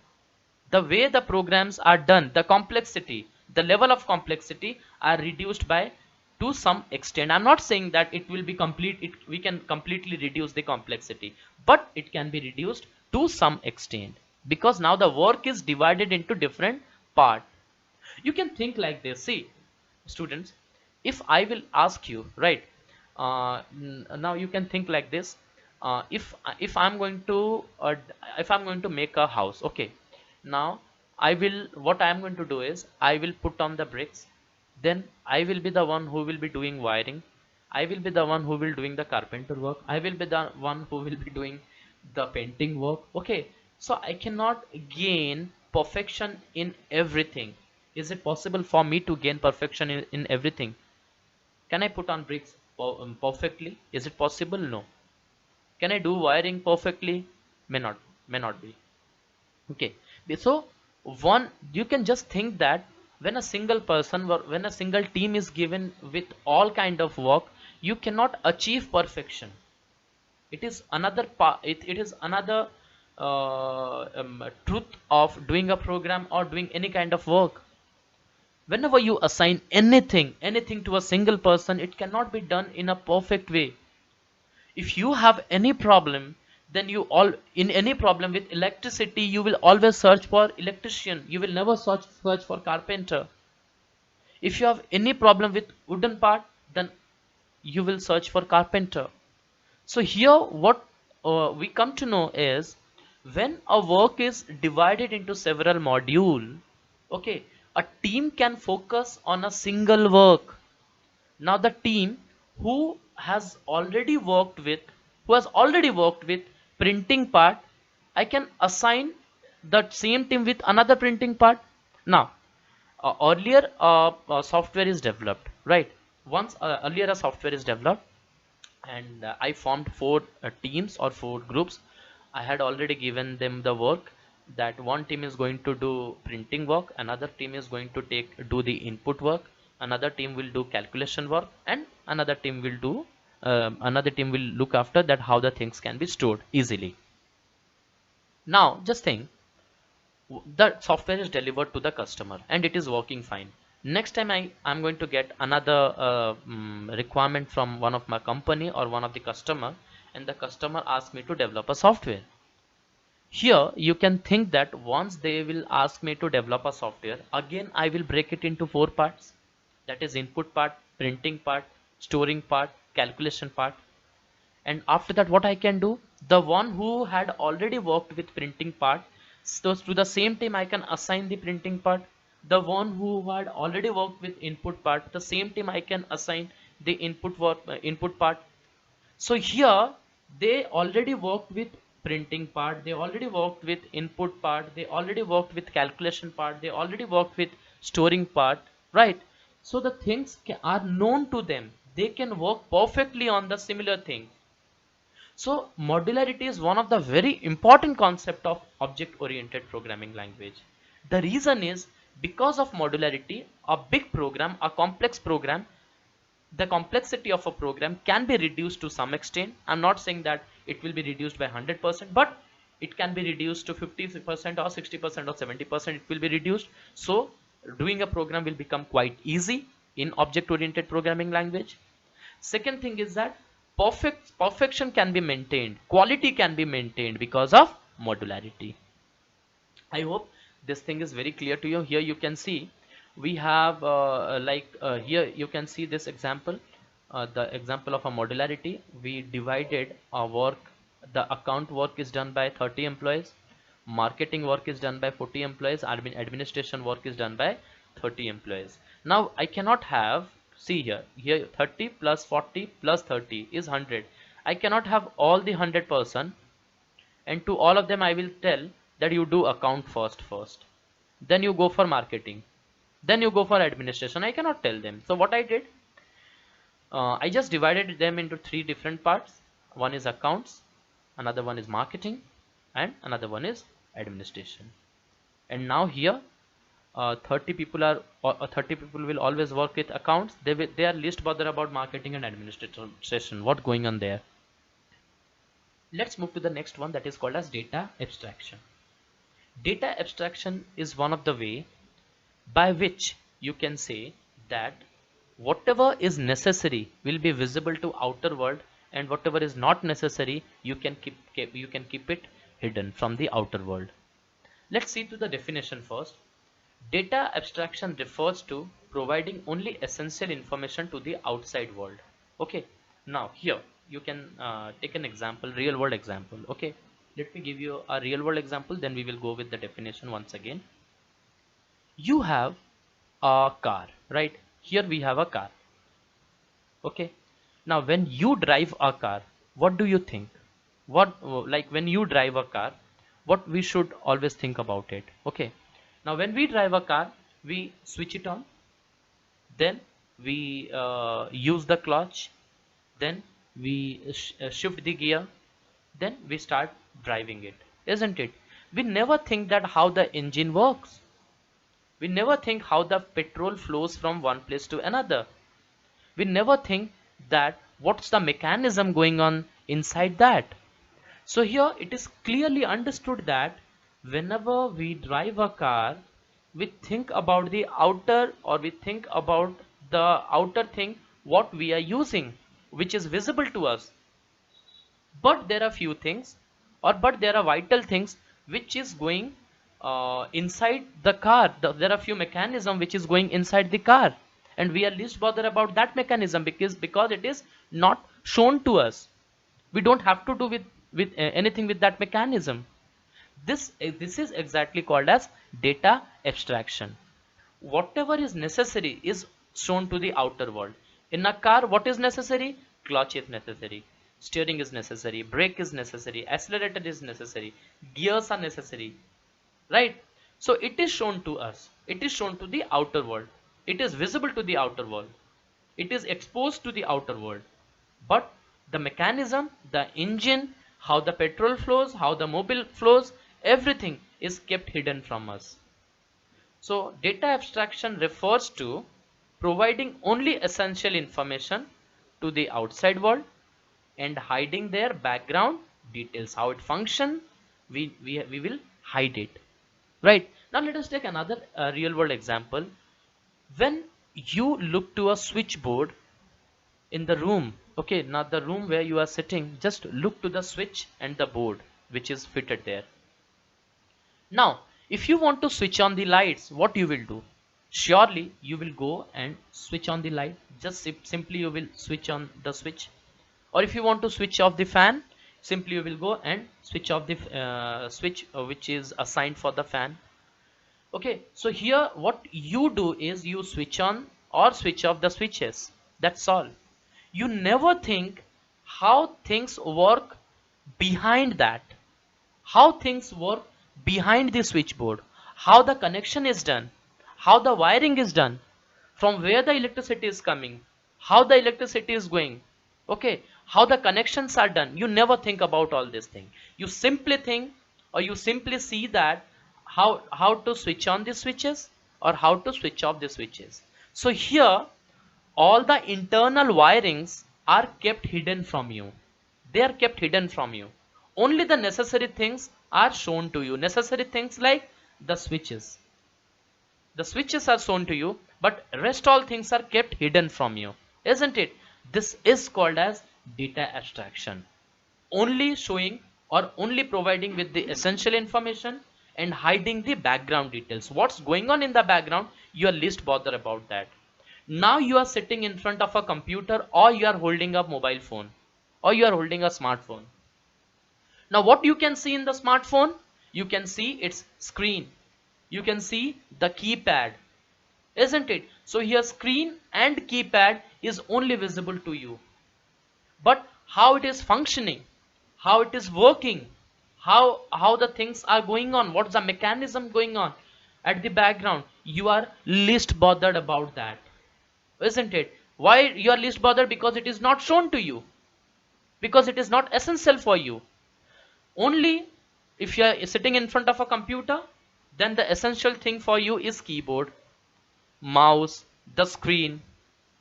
the way the programs are done, the complexity, the level of complexity are reduced by, to some extent. I'm not saying that it will be complete, we can completely reduce the complexity, but it can be reduced to some extent, because now the work is divided into different parts. You can think like this. See, students, if I will ask you, right, now you can think like this. If I'm going to make a house, okay, now what I am going to do is, I will put on the bricks, then I will be the one who will be doing wiring, I will be the one who will doing the carpenter work, I will be the one who will be doing the painting work, okay. So I cannot gain perfection in everything. Is it possible for me to gain perfection in everything? Can I put on bricks perfectly? Is it possible? No. Can I do wiring perfectly? May not be. Okay. So One, you can just think that when a single person when a single team is given with all kind of work, you cannot achieve perfection. It is another part, it is another truth of doing a program or doing any kind of work. Whenever you assign anything to a single person, it cannot be done in a perfect way. If you have any problem, then you all in any problem with electricity, you will always search for electrician, you will never search for carpenter. If you have any problem with wooden part, then you will search for carpenter. So here what we come to know is, when a work is divided into several module, okay, a team can focus on a single work. Now the team who has already worked with printing part, I can assign that same team with another printing part. Now earlier software is developed, right? Once earlier a software is developed, and I formed four teams or four groups. I had already given them the work that one team is going to do printing work, another team is going to do the input work, another team will do calculation work, and another team will look after that how the things can be stored easily. Now just think, the software is delivered to the customer and it is working fine. Next time I'm going to get another requirement from one of my company or one of the customer, and the customer asks me to develop a software. Here you can think that once they will ask me to develop a software, again I will break it into four parts, that is input part, printing part, storing part, calculation part. And after that what I can do, the one who had already worked with printing part, so to the same team I can assign the printing part. The one who had already worked with input part, the same team I can assign the input part. So here they already worked with printing part, they already worked with input part, they already worked with calculation part, they already worked with storing part, right? So the things are known to them, they can work perfectly on the similar thing. So modularity is one of the very important concept of object-oriented programming language. The reason is, because of modularity, a big program, a complex program, the complexity of a program can be reduced to some extent. I'm not saying that it will be reduced by 100%, but it can be reduced to 50% or 60% or 70%, it will be reduced. So doing a program will become quite easy in object-oriented programming language. Second thing is that perfection can be maintained, quality can be maintained because of modularity. I hope this thing is very clear to you. Here you can see we have here you can see this example, the example of a modularity. We divided our work. The account work is done by 30 employees, marketing work is done by 40 employees, administration work is done by 30 employees. Now I cannot have, see here 30 plus 40 plus 30 is 100. I cannot have all the 100%, and to all of them I will tell that you do account first, then you go for marketing, then you go for administration. I cannot tell them. So what I did, I just divided them into three different parts. One is accounts, another one is marketing, and another one is administration. And now here 30 people are 30 people will always work with accounts. They are least bothered about marketing and administration, what going on there. Let's move to the next one, that is called as data abstraction. Data abstraction is one of the way by which you can say that whatever is necessary will be visible to outer world, and whatever is not necessary you can keep it hidden from the outer world. Let's see to the definition first. Data abstraction refers to providing only essential information to the outside world. Okay, now here you can take an example, real world example. Okay, let me give you a real world example, then we will go with the definition once again. You have a car, right? Here we have a car. Okay, now when you drive a car, what do you think? What, like when you drive a car, what we should always think about it? Okay, now when we drive a car, we switch it on, then we use the clutch, then we shift the gear, then we start driving it, isn't it? We never think that how the engine works. We never think how the petrol flows from one place to another. We never think that what's the mechanism going on inside that. So here it is clearly understood that whenever we drive a car, we think about the outer, or we think about the outer thing what we are using, which is visible to us. But there are few things, but there are vital things which is going inside the car. There are few mechanism which is going inside the car, and we are least bothered about that mechanism because it is not shown to us. We don't have to do with anything with that mechanism. This is exactly called as data abstraction. Whatever is necessary is shown to the outer world. In a car, what is necessary? Clutch is necessary, steering is necessary, brake is necessary, accelerator is necessary, gears are necessary, right? So it is shown to us, it is shown to the outer world, it is visible to the outer world, it is exposed to the outer world. But the mechanism, the engine, how the petrol flows, how the mobile flows, everything is kept hidden from us. So data abstraction refers to providing only essential information to the outside world and hiding their background details. How it functions, we will hide it. Right. Now let us take another real world example. When you look to a switchboard in the room, okay, now the room where you are sitting, just look to the switch and the board which is fitted there. Now, if you want to switch on the lights, what you will do? Surely you will go and switch on the light. Just simply you will switch on the switch. Or if you want to switch off the fan, simply you will go and switch off the switch which is assigned for the fan. Okay, so here what you do is you switch on or switch off the switches. That's all. You never think how things work behind that, how things work behind the switchboard, how the connection is done, how the wiring is done, from where the electricity is coming, how the electricity is going, okay, how the connections are done. You never think about all this thing. You simply think, or you simply see that how to switch on the switches or how to switch off the switches. So here all the internal wirings are kept hidden from you. They are kept hidden from you. Only the necessary things are shown to you. Necessary things like the switches. The switches are shown to you, but rest all things are kept hidden from you. Isn't it? This is called as data abstraction. Only showing or only providing with the essential information and hiding the background details. What's going on in the background, you are least bothered about that. Now you are sitting in front of a computer, or you are holding a mobile phone, or you are holding a smartphone. Now what you can see in the smartphone? You can see its screen. You can see the keypad, isn't it? So here screen and keypad is only visible to you. But how it is functioning, how it is working, how the things are going on, what's the mechanism going on at the background, you are least bothered about that. Isn't it? Why you are least bothered? Because it is not shown to you, because it is not essential for you. Only if you are sitting in front of a computer, then the essential thing for you is keyboard, mouse, the screen,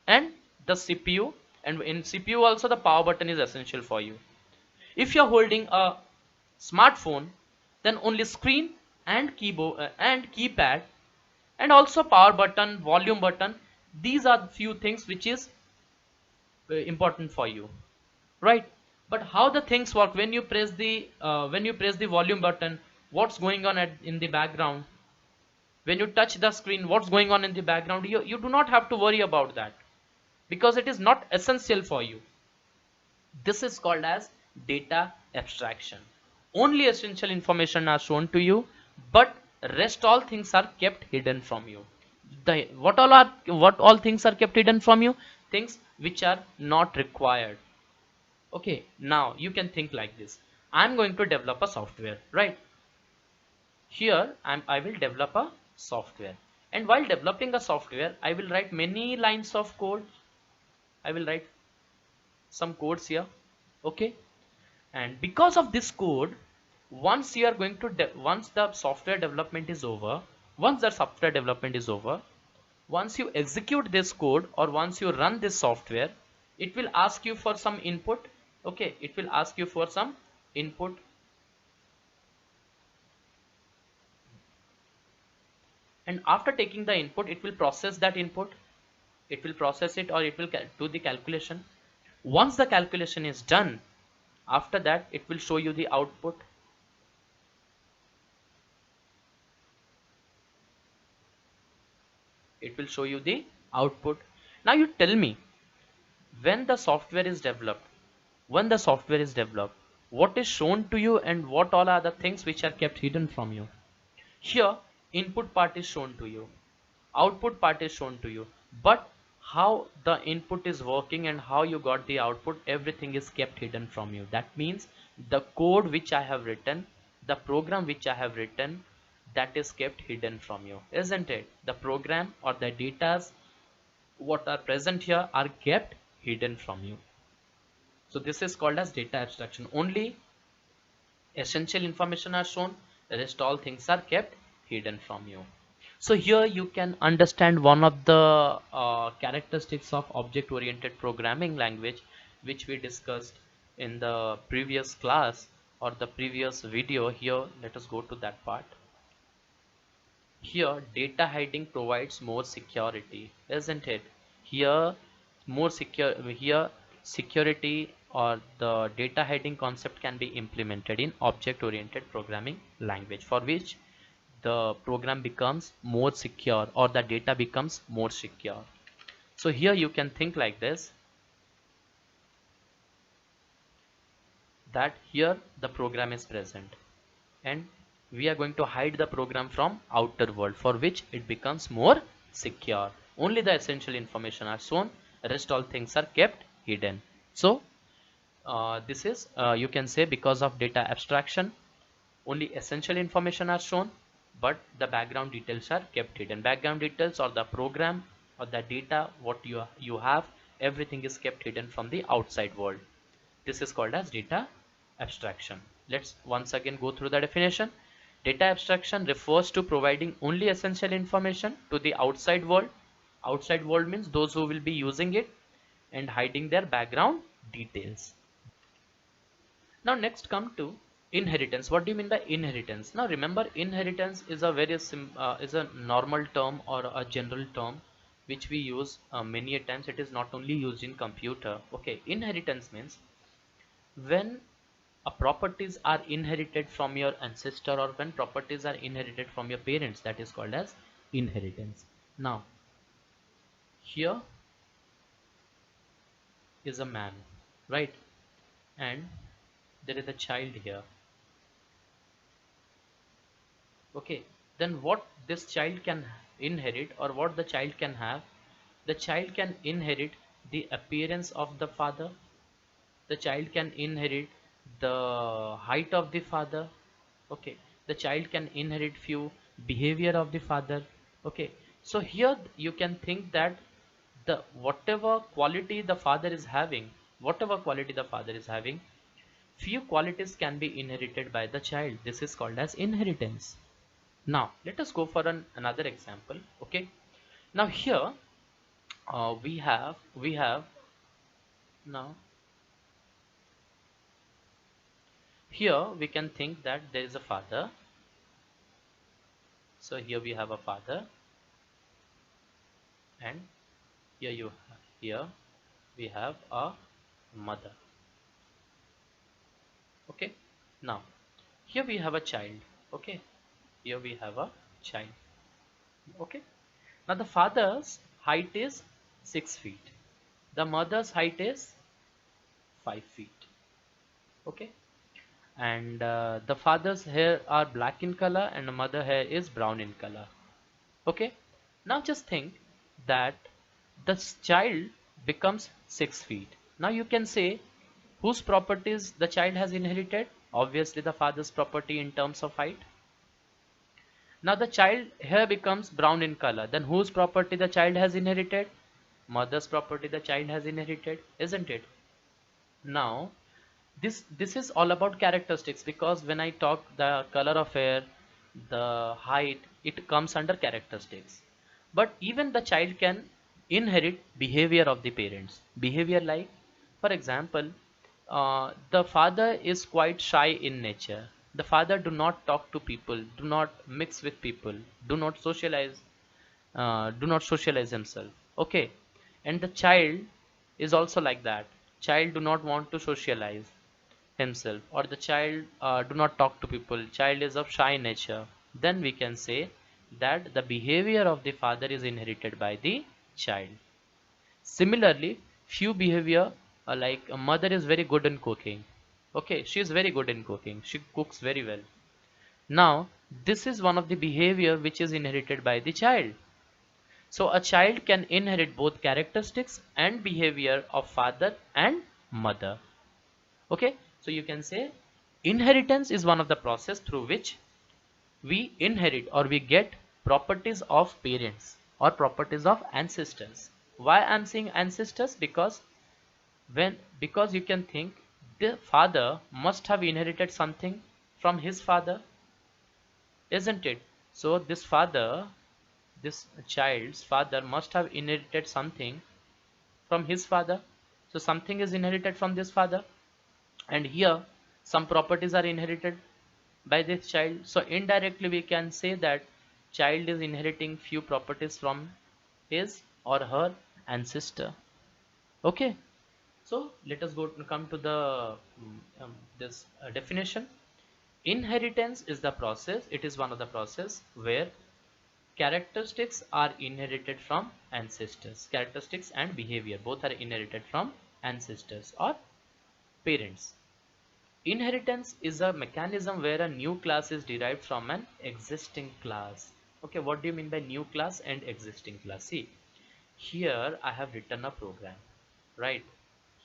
and the CPU. And in CPU also the power button is essential for you. If you are holding a smartphone, then only screen and keyboard and keypad, and also power button, volume button, these are few things which is important for you, right? But how the things work when you press the volume button, what's going on in the background? When you touch the screen, what's going on in the background? You do not have to worry about that, because it is not essential for you. This is called as data abstraction. Only essential information are shown to you, but rest all things are kept hidden from you. What all things are kept hidden from you? Things which are not required. Okay, now you can think like this. I'm going to develop a software, right? Here I will develop a software, and while developing a software, I will write many lines of code. I will write some codes here, okay? And because of this code, once you are going to once the software development is over, once you execute this code or once you run this software, it will ask you for some input. Okay, it will ask you for some input, and after taking the input, it will process that input. It will process it, or it will do the calculation. Once the calculation is done, after that it will show you the output. It will show you the output. Now you tell me, when the software is developed, what is shown to you and what all are the things which are kept hidden from you? Here, input part is shown to you, output part is shown to you, but how the input is working and how you got the output, everything is kept hidden from you. That means the code which I have written, the program which I have written, that is kept hidden from you, isn't it? The program or the data what are present here are kept hidden from you. So this is called as data abstraction. Only essential information are shown, the rest all things are kept hidden from you. So here you can understand one of the characteristics of object oriented programming language, which we discussed in the previous class or the previous video. Here let us go to that part. Here data hiding provides more security, isn't it? Here security or the data hiding concept can be implemented in object oriented programming language, for which the program becomes more secure or the data becomes more secure. So here you can think like this, that here the program is present and we are going to hide the program from outer world, for which it becomes more secure. Only the essential information are shown, rest all things are kept hidden. So this is you can say, because of data abstraction, only essential information are shown, but the background details are kept hidden. Background details or the program or the data what you have, everything is kept hidden from the outside world. This is called as data abstraction. Let's once again go through the definition. Data abstraction refers to providing only essential information to the outside world. Outside world means those who will be using it, and hiding their background details. Now next come to inheritance. What do you mean by inheritance? Now remember, inheritance is a very is a normal term or a general term which we use many a times. It is not only used in computer. Okay, inheritance means when properties are inherited from your ancestor or when properties are inherited from your parents, that is called as inheritance. Now here is a man, right? And there is a child here. Okay, then what this child can inherit or what the child can have, the child can inherit the appearance of the father, the child can inherit the height of the father. Okay, the child can inherit few behavior of the father. Okay, so here you can think that the whatever quality the father is having, few qualities can be inherited by the child. This is called as inheritance. Now let us go for another example. Okay, now here we have now here we can think that there is a father. So here we have a father, and here we have a mother. Okay, now here we have a child. Okay, here we have a child. Okay, now the father's height is 6 feet, the mother's height is 5 feet. Okay, and the father's hair are black in color and the mother hair is brown in color. Okay, now just think that the child becomes 6 feet. Now you can say whose properties the child has inherited. Obviously the father's property in terms of height. Now the child hair becomes brown in color, then whose property the child has inherited? Mother's property the child has inherited, isn't it? Now This is all about characteristics, because when I talk the color of hair, the height, it comes under characteristics. But even the child can inherit behavior of the parents. Behavior like, for example, the father is quite shy in nature. The father do not talk to people, do not mix with people, do not socialize, himself. Okay, and the child is also like that. Child do not want to socialize himself, or the child do not talk to people, child is of shy nature. Then we can say that the behavior of the father is inherited by the child. Similarly, few behavior, like a mother is very good in cooking. Okay, she is very good in cooking, she cooks very well. Now this is one of the behavior which is inherited by the child. So a child can inherit both characteristics and behavior of father and mother. Okay, so you can say inheritance is one of the process through which we inherit or we get properties of parents or properties of ancestors. Why I'm saying ancestors? Because you can think the father must have inherited something from his father, isn't it? So this child's father must have inherited something from his father. So something is inherited from this father, and here some properties are inherited by this child. So indirectly we can say that child is inheriting few properties from his or her ancestor. Okay, so let us come to the this definition. Inheritance is the process, it is one of the process where characteristics are inherited from ancestors. Characteristics and behavior both are inherited from ancestors or parents. Inheritance is a mechanism where a new class is derived from an existing class. Okay, what do you mean by new class and existing class? See, here I have written a program, right?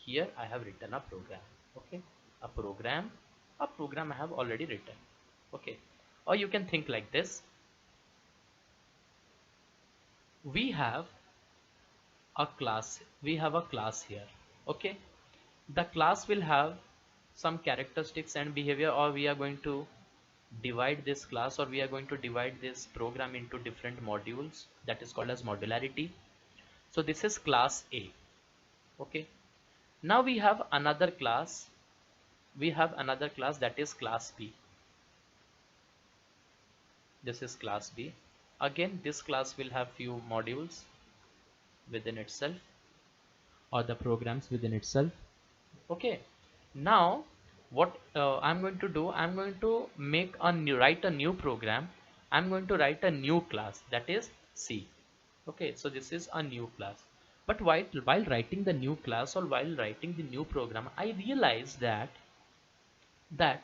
Here I have written a program. Okay, a program, I have already written. Okay, or you can think like this. We have a class here. Okay, the class will have some characteristics and behavior, or we are going to divide this class, or we are going to divide this program into different modules, that is called as modularity. So this is class A. Okay, now we have another class, that is class B. This is class B. Again, this class will have few modules within itself, or the programs within itself. Okay, now what I'm going to do, I'm going to write a new program. I'm going to write a new class, that is C. Okay, so this is a new class. But while writing the new class, or while writing the new program, I realized that the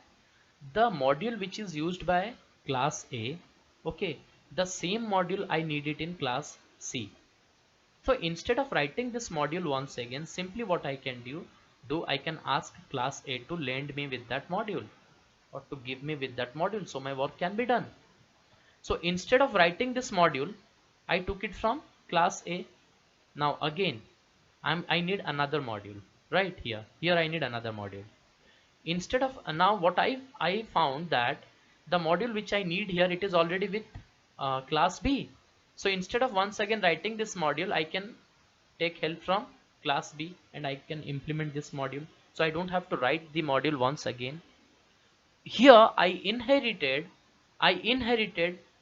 module which is used by class A, okay, the same module I need it in class C. So instead of writing this module once again, simply what I can do, I can ask class A to lend me with that module, or to give me with that module, so my work can be done. So instead of writing this module, I took it from class A. Now again, I need another module, right? Here I need another module. Instead of now what I found that the module which I need here, it is already with class B. So instead of once again writing this module, I can take help from class B and I can implement this module. So I don't have to write the module once again. Here I inherited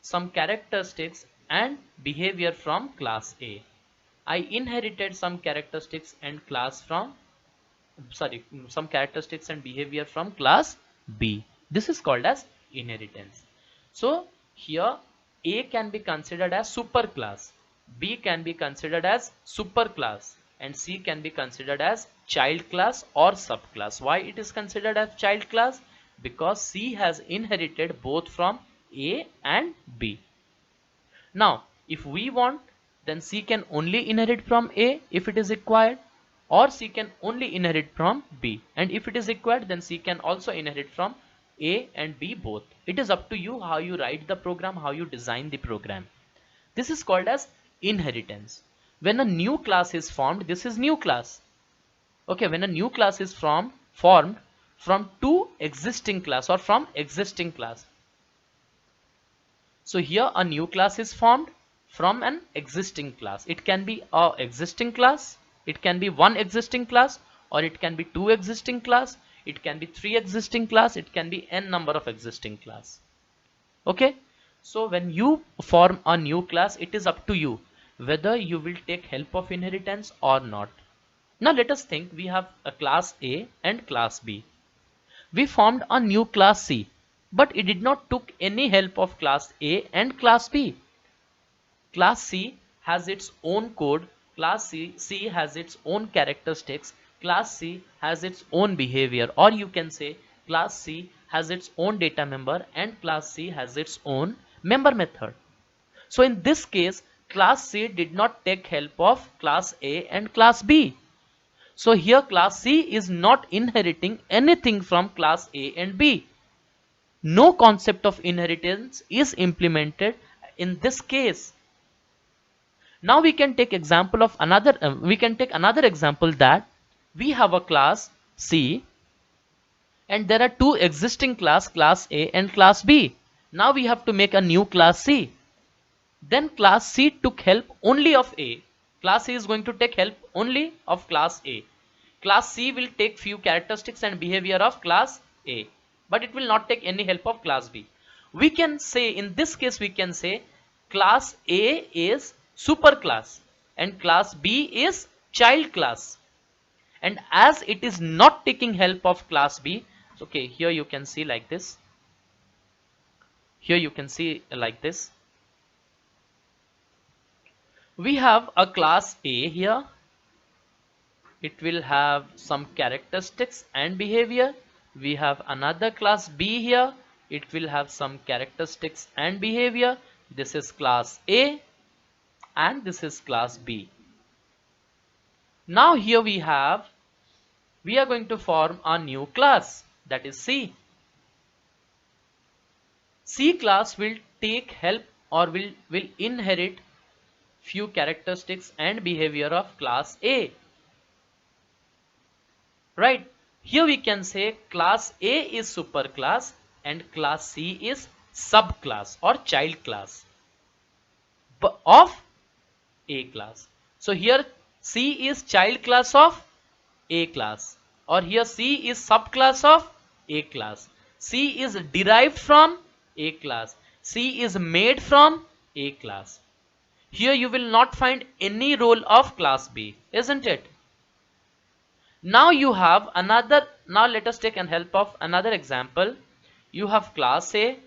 some characteristics and behavior from class A. I inherited some characteristics and some characteristics and behavior from class B. This is called as inheritance. So here A can be considered as superclass, B can be considered as superclass, and C can be considered as child class or subclass. Why it is considered as child class? Because C has inherited both from A and B. Now if we want, then C can only inherit from A if it is required, or C can only inherit from B, and if it is required, then C can also inherit from A and B both. It is up to you how you write the program, how you design the program. This is called as inheritance. When a new class is formed, this is new class. Okay, when a new class is formed, from two existing class or from existing class. So here a new class is formed from an existing class. It can be a existing class, it can be one existing class, or it can be two existing class, it can be three existing class, it can be n number of existing class. Okay, so when you form a new class, it is up to you whether you will take help of inheritance or not. Now let us think, we have a class A and class B. We formed a new class C, but it did not took any help of class A and class B. Class C has its own code, class C has its own characteristics, class C has its own behavior, or you can say class C has its own data member and class C has its own member method. So in this case, class C did not take help of class A and class B. So here class C is not inheriting anything from class A and B. No concept of inheritance is implemented in this case. Now we can take example of another example, that we have a class C and there are two existing class A and class B. Now we have to make a new class C. Then class C took help only of A. Class C is going to take help only of class A. Class C will take few characteristics and behavior of class A, but it will not take any help of class B. We can say, in this case we can say class A is superclass and class B is child class. And as it is not taking help of class B, okay, here you can see like this. Here you can see like this. We have a class A here. It will have some characteristics and behavior. We have another class B here. It will have some characteristics and behavior. This is class A and this is class B. Now here we are going to form a new class, that is C. C class will take help or will inherit few characteristics and behavior of class A. Right, here we can say class A is superclass and class C is subclass or child class of A class. So here C is child class of A class, or here C is subclass of A class. C is derived from A class. C is made from A class. Here you will not find any role of class B, isn't it? Now you have another, now let us take an help of another example. You have class A,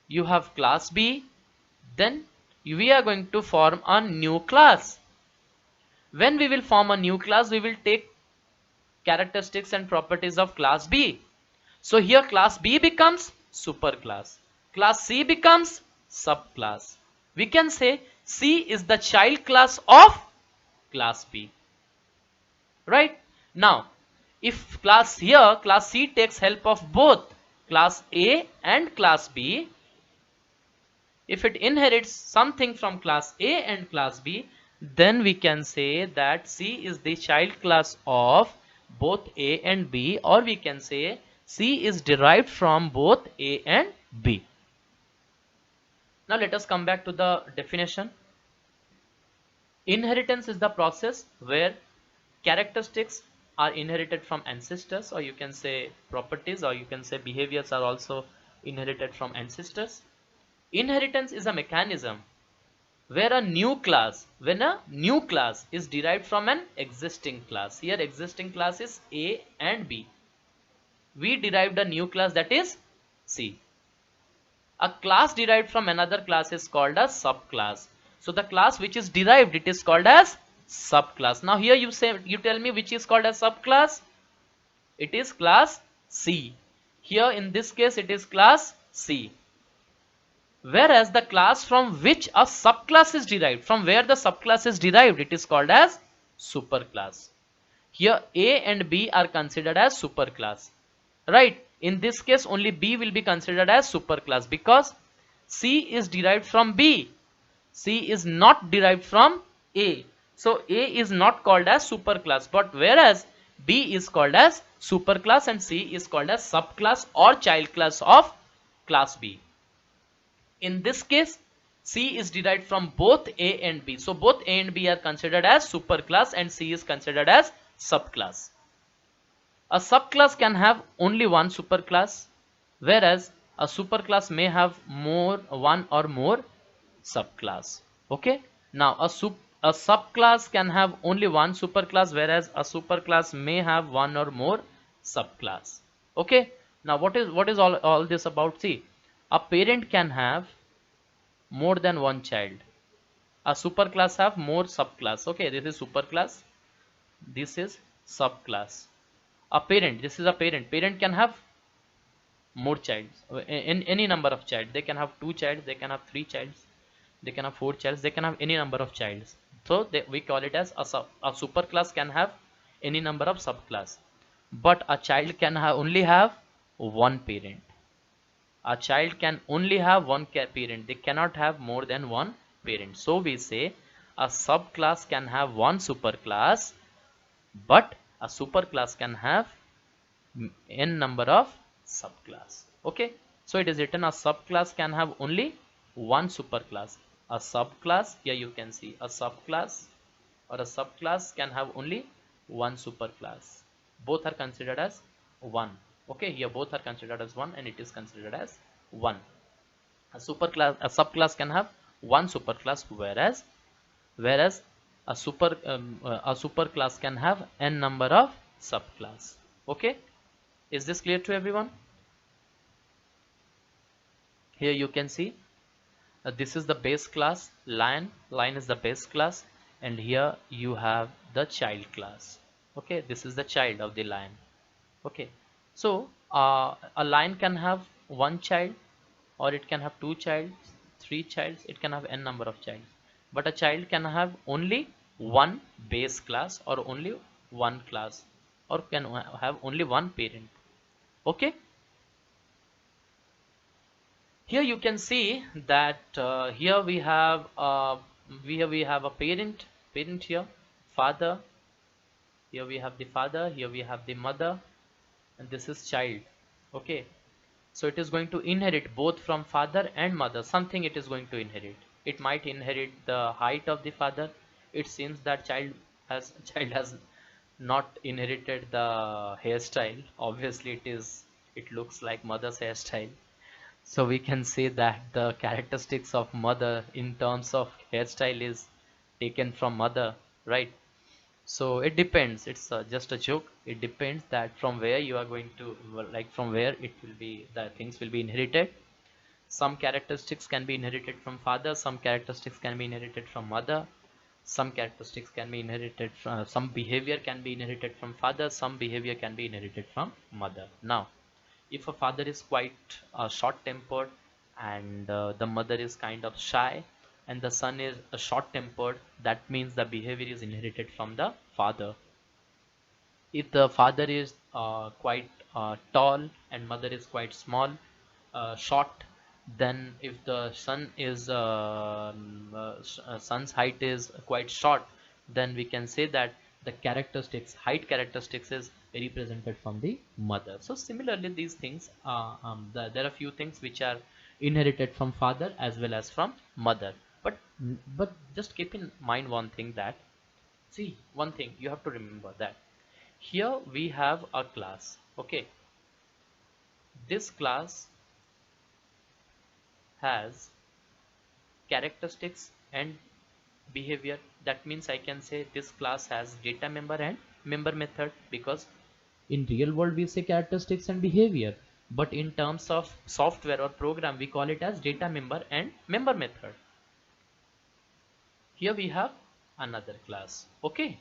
you have class B, then we are going to form a new class. When we will form a new class, we will take characteristics and properties of class B. So here class B becomes superclass, class C becomes subclass. We can say C is the child class of class B. Right, now if class C takes help of both class A and class B, if it inherits something from class A and class B, then we can say that C is the child class of both A and B, or we can say C is derived from both A and B. Now let us come back to the definition. Inheritance is the process where characteristics are inherited from ancestors, or you can say properties, or you can say behaviors are also inherited from ancestors. Inheritance is a mechanism where when a new class is derived from an existing class. Here existing class is A and B. We derived a new class, that is C. A class derived from another class is called a subclass. So the class which is derived, it is called as subclass. Now here you tell me which is called as subclass. It is class C. Here in this case it is class C. Whereas the class from which a subclass is derived, from where the subclass is derived, it is called as superclass. Here A and B are considered as superclass. Right, in this case only B will be considered as superclass because C is derived from B. C is not derived from A. So A is not called as superclass, but whereas B is called as superclass and C is called as subclass or child class of class B. In this case, C is derived from both A and B. So both A and B are considered as superclass and C is considered as subclass. A subclass can have only one superclass, whereas a superclass may have one or more subclass. Okay. Now a subclass can have only one superclass, whereas a superclass may have one or more subclass. Okay. Now what is all this about? See, a parent can have more than one child. A superclass have more subclass. Okay, this is superclass. This is subclass. A parent, this is a parent can have more childs, in any number of child. They can have 2 childs, they can have 3 childs, they can have 4 childs, they can have any number of childs. So we call it as a superclass can have any number of subclass, but a child can only have one parent. A child can only have one parent, they cannot have more than one parent. So we say a subclass can have one superclass, but a superclass can have n number of subclass. Okay, so it is written a subclass can have only one superclass. A subclass, here you can see a subclass or a subclass can have only one superclass. Both are considered as one. Okay, here both are considered as one and it is considered as one. A subclass can have one superclass, whereas a superclass can have n number of subclass. Okay, is this clear to everyone? Here you can see this is the base class, lion is the base class, and here you have the child class. Okay, this is the child of the lion. Okay, so a lion can have one child, or it can have 2 childs, 3 childs, it can have n number of childs, but a child can have only one base class or only one class, or can have only one parent. Okay, here you can see that here we have a parent here, father. Here we have the father, here we have the mother, and this is child. Okay, so it is going to inherit both from father and mother. Something it is going to inherit. It might inherit the height of the father. It seems that child has not inherited the hairstyle. Obviously it looks like mother's hairstyle. So we can say that the characteristics of mother in terms of hairstyle is taken from mother, right? So it depends. It's just a joke. It depends that from where you are going to, well, like from where it will be, the things will be inherited. Some characteristics can be inherited from father, some characteristics can be inherited from mother, some characteristics can be inherited from, some behavior can be inherited from father, some behavior can be inherited from mother. Now, if a father is quite short tempered and the mother is kind of shy and the son is short tempered, that means the behavior is inherited from the father. If the father is quite tall and mother is quite small, short, then if the son is son's height is quite short, then we can say that the height characteristics is represented from the mother. So similarly, these things there are few things which are inherited from father as well as from mother, but just keep in mind one thing, that see, one thing you have to remember, that here we have a class. Okay, this class has characteristics and behavior. That means I can say this class has data member and member method, because in real world we say characteristics and behavior, but in terms of software or program we call it as data member and member method. Here we have another class. Okay,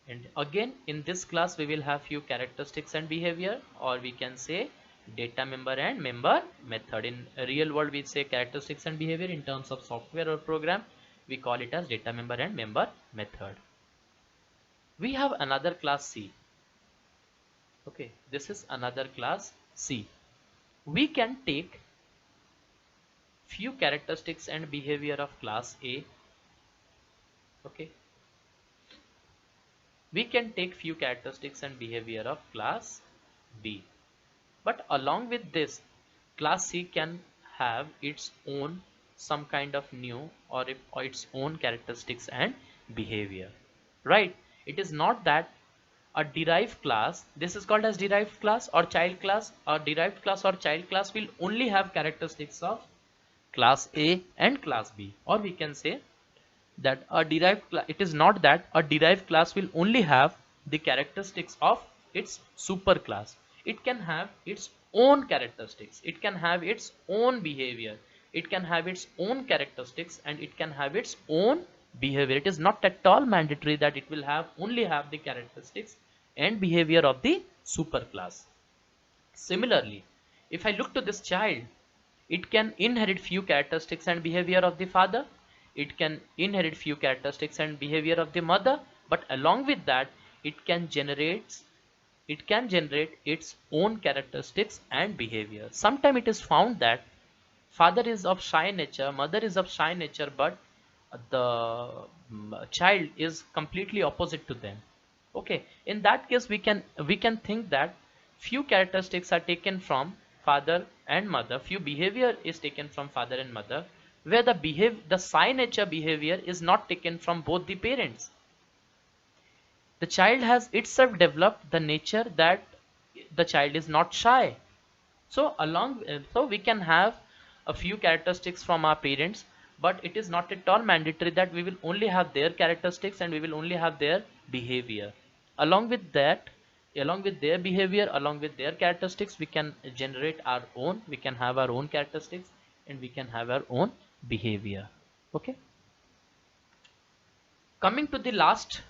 and again in this class we will have few characteristics and behavior, or we can say data member and member method. In real world we say characteristics and behavior. In terms of software or program we call it as data member and member method. We have another class C. Okay, this is another class C. We can take few characteristics and behavior of class A. Okay, we can take few characteristics and behavior of class B. But along with this, class C can have its own some kind of new or its own characteristics and behavior, right? It is not that a derived class, this is called as derived class or child class, or derived class or child class will only have characteristics of class A and class B, or we can say that a derived class, it is not that a derived class will only have the characteristics of its superclass. It can have its own characteristics, it can have its own behavior, it can have its own characteristics, and it can have its own behavior. It is not at all mandatory that it will have only have the characteristics and behavior of the superclass. Similarly, if I look to this child, it can inherit few characteristics and behavior of the father, it can inherit few characteristics and behavior of the mother, but along with that it can generate its own characteristics and behavior. Sometimes it is found that father is of shy nature, mother is of shy nature, but the child is completely opposite to them. Okay, in that case we can think that few characteristics are taken from father and mother, few behavior is taken from father and mother, where the shy nature behavior is not taken from both the parents. The child has itself developed the nature that the child is not shy. So we can have a few characteristics from our parents, but it is not at all mandatory that we will only have their characteristics and we will only have their behavior. Along with that, along with their behavior, along with their characteristics, we can generate our own, we can have our own characteristics and we can have our own behavior. Okay. Coming to the last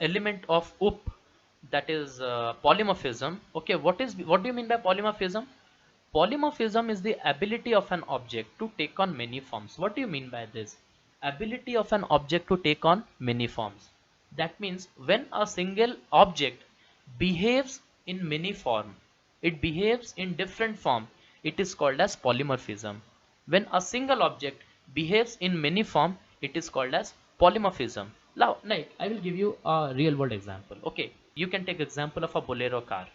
element of OOP, that is polymorphism. Okay, what do you mean by polymorphism? Polymorphism is the ability of an object to take on many forms. What do you mean by this? Ability of an object to take on many forms. That means when a single object behaves in many form, it behaves in different form, it is called as polymorphism. When a single object behaves in many form, it is called as polymorphism. Now, like, I will give you a real world example. Okay, you can take example of a Bolero car.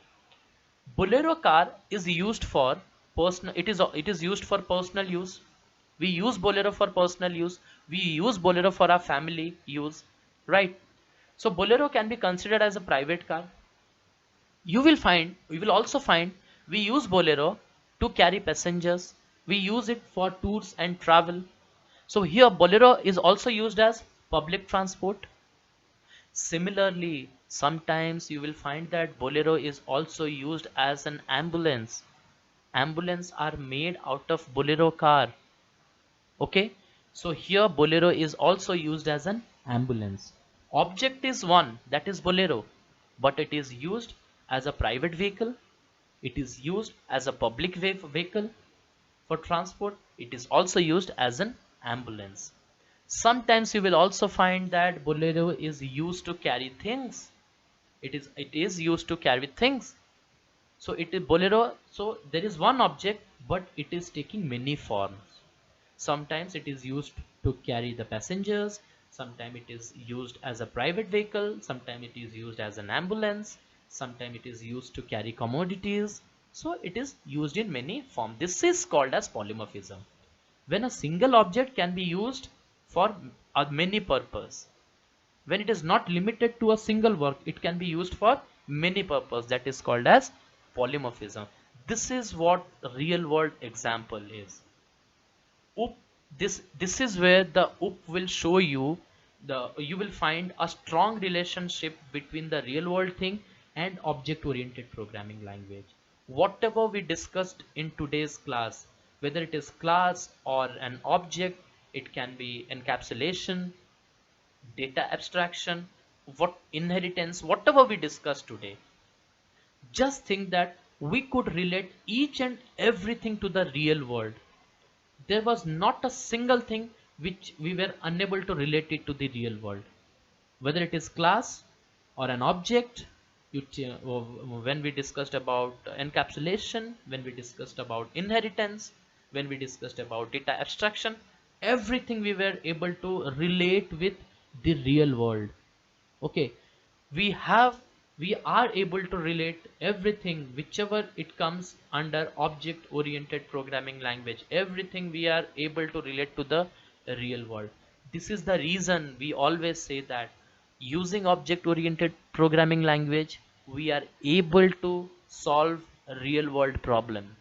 Bolero car is used for personal, it is used for personal use. We use Bolero for personal use. We use Bolero for our family use, right? So Bolero can be considered as a private car. You will also find we use Bolero to carry passengers. We use it for tours and travel. So here Bolero is also used as public transport. Similarly, sometimes you will find that Bolero is also used as an ambulance. Ambulance are made out of Bolero car. Okay, so here Bolero is also used as an ambulance. Object is one, that is Bolero, but it is used as a private vehicle, it is used as a public vehicle for transport, it is also used as an ambulance. Sometimes you will also find that Bolero is used to carry things. It is used to carry things. So it is Bolero, so there is one object but it is taking many forms. Sometimes it is used to carry the passengers, sometimes it is used as a private vehicle, sometimes it is used as an ambulance, sometimes it is used to carry commodities. So it is used in many forms. This is called as polymorphism. When a single object can be used for a many purpose. When it is not limited to a single work, it can be used for many purpose. That is called as polymorphism. This is what real world example is. OOP, this is where the OOP will show you you will find a strong relationship between the real world thing and object oriented programming language. Whatever we discussed in today's class, whether it is class or an object, it can be encapsulation, data abstraction, what inheritance, whatever we discussed today, just think that we could relate each and everything to the real world. There was not a single thing which we were unable to relate it to the real world, whether it is class or an object. When we discussed about encapsulation, when we discussed about inheritance, when we discussed about data abstraction, everything we were able to relate with the real world. Okay, we have we are able to relate everything whichever it comes under object oriented programming language. Everything we are able to relate to the real world. This is the reason we always say that using object oriented programming language we are able to solve a real world problem.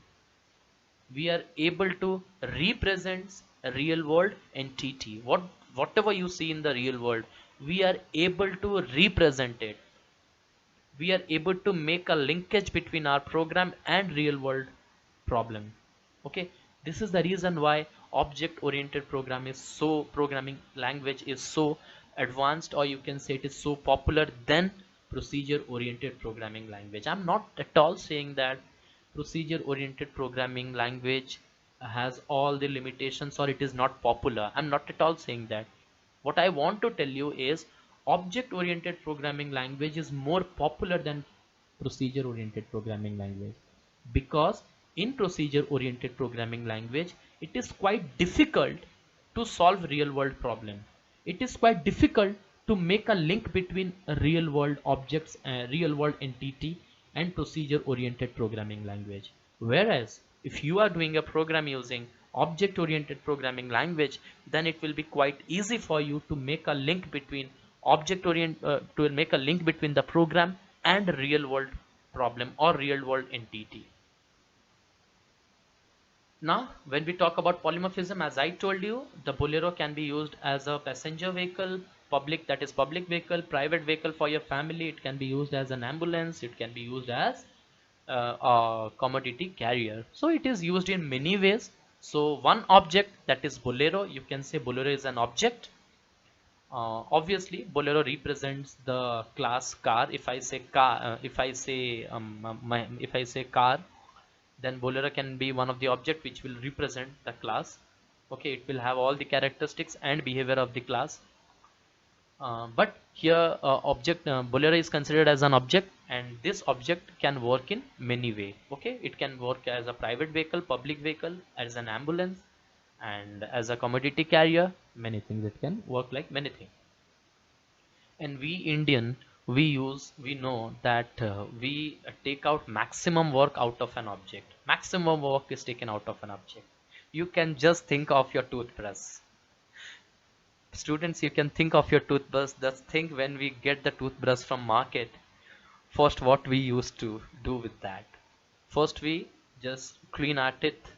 We are able to represent a real world entity. Whatever you see in the real world, we are able to represent it. We are able to make a linkage between our program and real world problem. Okay, this is the reason why object oriented programming language is so advanced, or you can say it is so popular than procedure oriented programming language. I'm not at all saying that procedure oriented programming language has all the limitations or it is not popular. I'm not at all saying that. What I want to tell you is object oriented programming language is more popular than procedure oriented programming language, because in procedure oriented programming language it is quite difficult to solve real world problem. It is quite difficult to make a link between real world objects, real world entity, and procedure oriented programming language. Whereas if you are doing a program using object oriented programming language, then it will be quite easy for you to make a link between to make a link between the program and real world problem or real world entity. Now, when we talk about polymorphism, as I told you, the Bolero can be used as a passenger vehicle, public, that is public vehicle, private vehicle for your family. It can be used as an ambulance. It can be used as a commodity carrier. So it is used in many ways. So one object, that is Bolero, you can say Bolero is an object. Obviously Bolero represents the class car. If I say car, if I say car, then Bolero can be one of the object which will represent the class. Okay, it will have all the characteristics and behavior of the class. But here object Bolero is considered as an object, and this object can work in many ways. Okay, it can work as a private vehicle, public vehicle, as an ambulance, and as a commodity carrier. Many things it can work like many things. And we Indian, we know that we take out maximum work out of an object. Maximum work is taken out of an object. You can just think of your toothbrush. Students, you can think of your toothbrush. Just think, when we get the toothbrush from market, first what we used to do with that. First we just clean our teeth.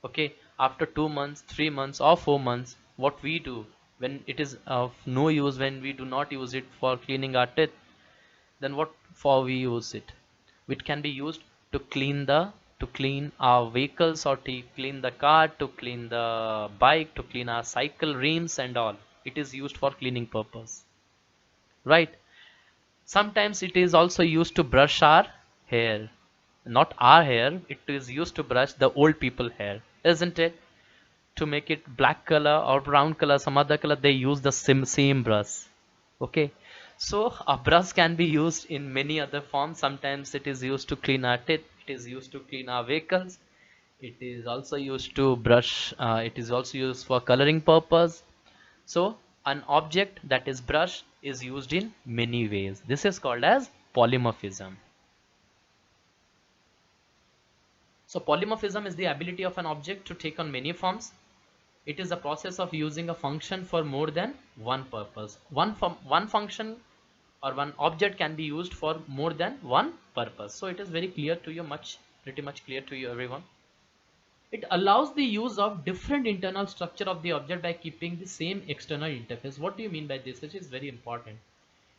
Okay, after 2 months, 3 months, or 4 months, what we do, when it is of no use, when we do not use it for cleaning our teeth, then what for we use it? It can be used to clean our vehicles, or to clean the car, to clean the bike, to clean our cycle rims and all. It is used for cleaning purpose, right? Sometimes it is also used to brush our hair. Not our hair, it is used to brush the old people hair, isn't it? To make it black color or brown color, some other color, they use the same brush. Okay, so a brush can be used in many other forms. Sometimes it is used to clean our teeth, it is used to clean our vehicles, it is also used to brush, it is also used for coloring purpose. So an object that is brush is used in many ways. This is called as polymorphism. So polymorphism is the ability of an object to take on many forms. It is a process of using a function for more than one purpose. One function or one object can be used for more than one purpose. So it is very clear to you, pretty much clear to you everyone. It allows the use of different internal structure of the object by keeping the same external interface. What do you mean by this? Which is very important.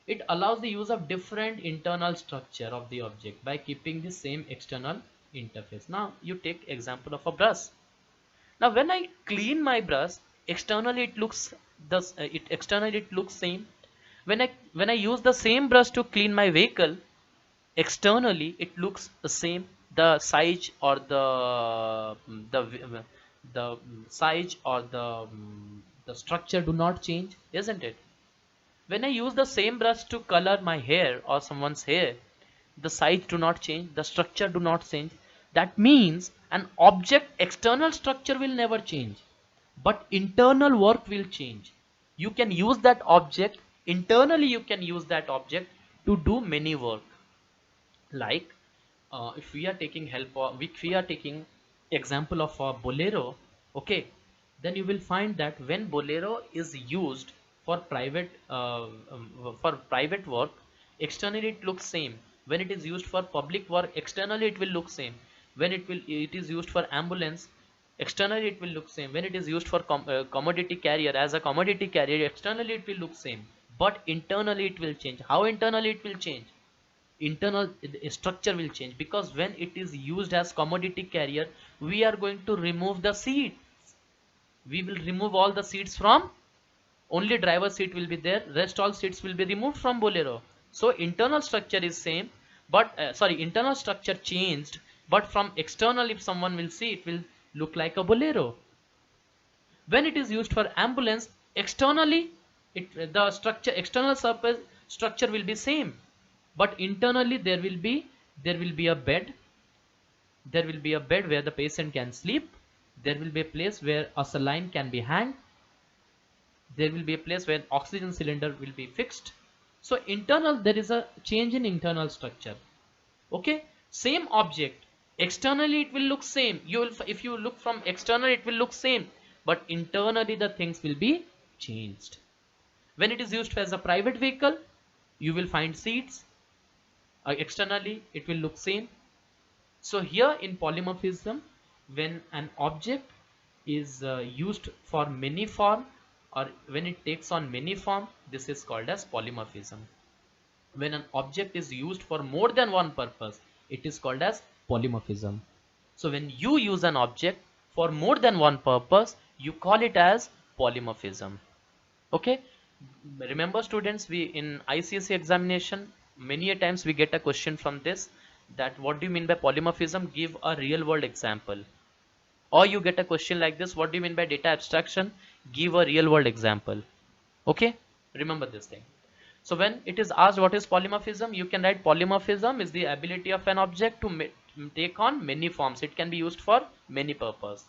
It allows the use of different internal structure of the object by keeping the same external interface. Now you take example of a brush. Now when I clean my brush, externally it looks same. When I use the same brush to clean my vehicle, externally it looks the same. The size or the size or the structure do not change, isn't it? When I use the same brush to color my hair or someone's hair, the size do not change, the structure do not change. That means an object external structure will never change, but internal work will change. You can use that object internally, you can use that object to do many work. Like if we are taking help of, if we are taking example of a Bolero, okay, then you will find that when Bolero is used for private work, externally it looks same. When it is used for public work, externally it will look same. When it is used for ambulance, externally it will look same. When it is used for commodity carrier, as a commodity carrier, externally it will look same, but internally it will change. How internally it will change? Internal structure will change, because when it is used as commodity carrier, we are going to remove the seat. We will remove all the seats from, only driver seat will be there, rest all seats will be removed from Bolero. So internal structure is same, but internal structure changed, but from external, if someone will see, it will look like a Bolero. When it is used for ambulance, externally the structure, external surface structure will be same, but internally there will be a bed, there will be a bed where the patient can sleep, there will be a place where a saline can be hanged, there will be a place where oxygen cylinder will be fixed. So internal, there is a change in internal structure. Okay, same object, externally it will look same. You will, if you look from external, it will look same, but internally the things will be changed. When it is used as a private vehicle, you will find seats, externally it will look same. So here in polymorphism, when an object is used for many form, or when it takes on many form, this is called as polymorphism. When an object is used for more than one purpose, it is called as polymorphism. So when you use an object for more than one purpose, you call it as polymorphism. Okay, remember students, we in ICSE examination, many a times we get a question from this, that what do you mean by polymorphism, give a real world example. Or you get a question like this, what do you mean by data abstraction, give a real world example. Okay, remember this thing. So when it is asked what is polymorphism, you can write polymorphism is the ability of an object to take on many forms. It can be used for many purpose.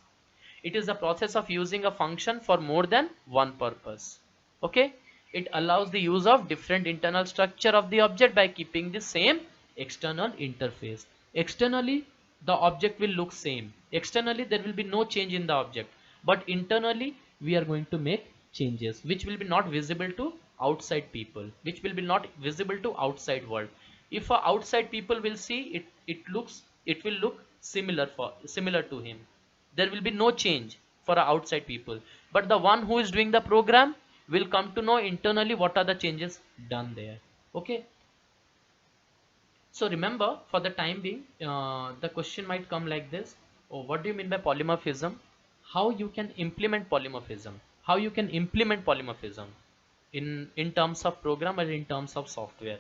It is the process of using a function for more than one purpose. Okay, it allows the use of different internal structure of the object by keeping the same external interface. Externally the object will look same, externally there will be no change in the object, but internally we are going to make changes which will be not visible to outside people, which will be not visible to outside world. If a outside people will see it, it will look similar to him. There will be no change for outside people, but the one who is doing the program will come to know internally what are the changes done there. Okay, so remember, for the time being, the question might come like this: oh, what do you mean by polymorphism? How you can implement polymorphism? How you can implement polymorphism in terms of program or in terms of software?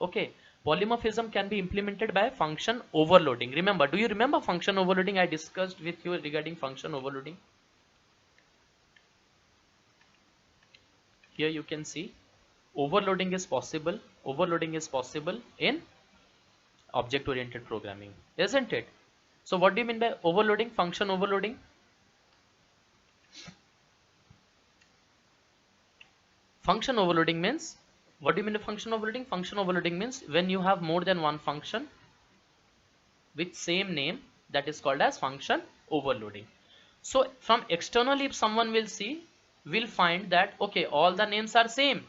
Okay, polymorphism can be implemented by function overloading. Remember, do you remember function overloading? I discussed with you regarding function overloading. Here you can see overloading is possible. Overloading is possible in object oriented programming, isn't it? So what do you mean by overloading, function overloading? Function overloading means, what do you mean by function overloading? Function overloading means when you have more than one function with same name, that is called as function overloading. So from externally, if someone will see, will find that okay, all the names are same,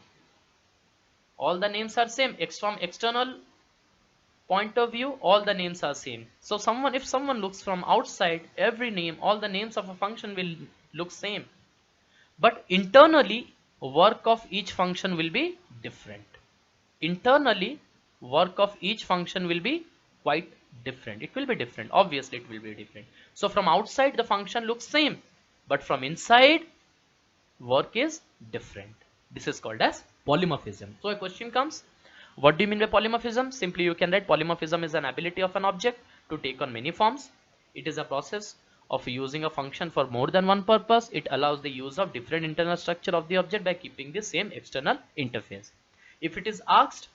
all the names are same. From external point of view, all the names are same. So if someone looks from outside, every name, all the names of a function will look same, but internally work of each function will be different. Internally work of each function will be quite different. It will be different, obviously it will be different. So from outside the function looks same, but from inside work is different. This is called as polymorphism. So a question comes, what do you mean by polymorphism? Simply you can write polymorphism is an ability of an object to take on many forms. It is a process of using a function for more than one purpose. It allows the use of different internal structure of the object by keeping the same external interface. If it is asked,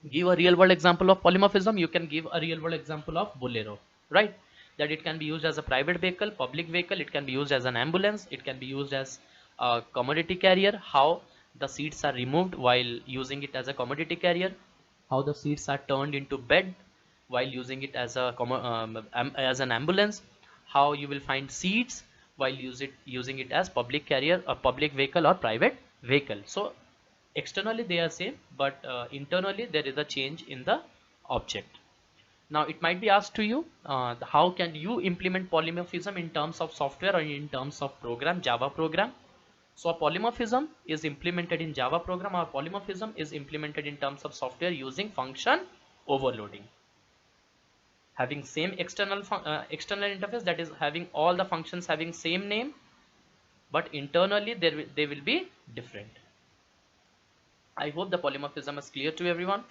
give a real world example of polymorphism, you can give a real world example of Bolero, right? That it can be used as a private vehicle, public vehicle, it can be used as an ambulance, it can be used as a commodity carrier. How the seats are removed while using it as a commodity carrier. how the seats are turned into bed while using it as a as an ambulance, how you will find seats while using it as public carrier, a public vehicle or private vehicle. So externally they are same, but internally there is a change in the object. Now it might be asked to you, how can you implement polymorphism in terms of software or in terms of program, Java program? So a polymorphism is implemented in Java program, or polymorphism is implemented in terms of software using function overloading. Having same external interface, that is having all the functions having same name, but internally they will be different. I hope the polymorphism is clear to everyone.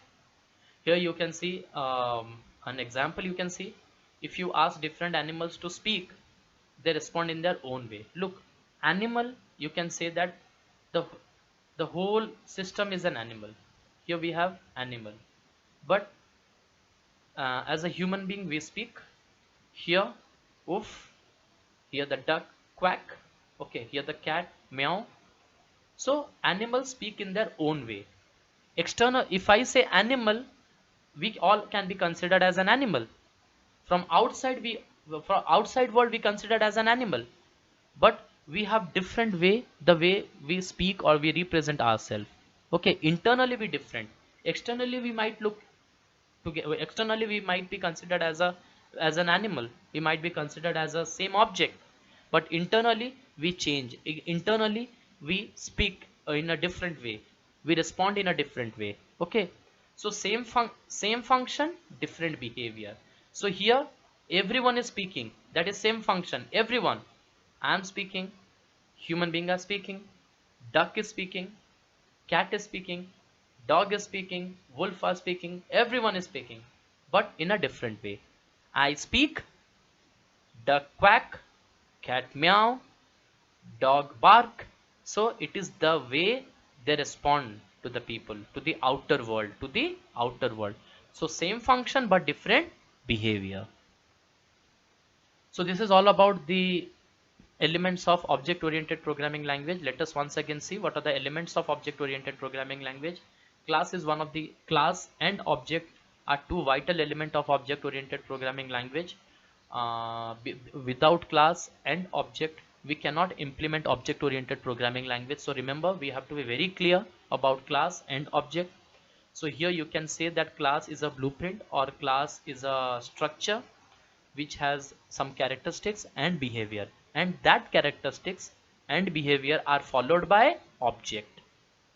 Here you can see an example. You can see, if you ask different animals to speak, they respond in their own way. Look, animal, you can say that the the whole system is an animal. Here we have animal, but as a human being we speak. Here oof, here the duck quack, okay, here the cat meow. So animals speak in their own way. External, if I say animal, we all can be considered as an animal. From outside, from outside world we considered as an animal, but we have different way, the way we speak or we represent ourselves. Okay, internally we different. Externally we might look to, externally we might be considered as an animal, we might be considered as a same object, but internally we change. Internally we speak in a different way, we respond in a different way. Okay, so same function, different behavior. So here everyone is speaking, that is same function, everyone. I am speaking, human being are speaking, duck is speaking, cat is speaking, dog is speaking, wolf are speaking, everyone is speaking, but in a different way. I speak, duck quack, cat meow, dog bark. So it is the way they respond to the people, to the outer world, to the outer world. So same function but different behavior. So this is all about the elements of object oriented programming language. Let us once again see what are the elements of object oriented programming language. Class is one of the, class and object are two vital element of object oriented programming language. Without class and object we cannot implement object oriented programming language. So remember, we have to be very clear about class and object. So here you can say that class is a blueprint, or class is a structure which has some characteristics and behavior, and that characteristics and behavior are followed by object.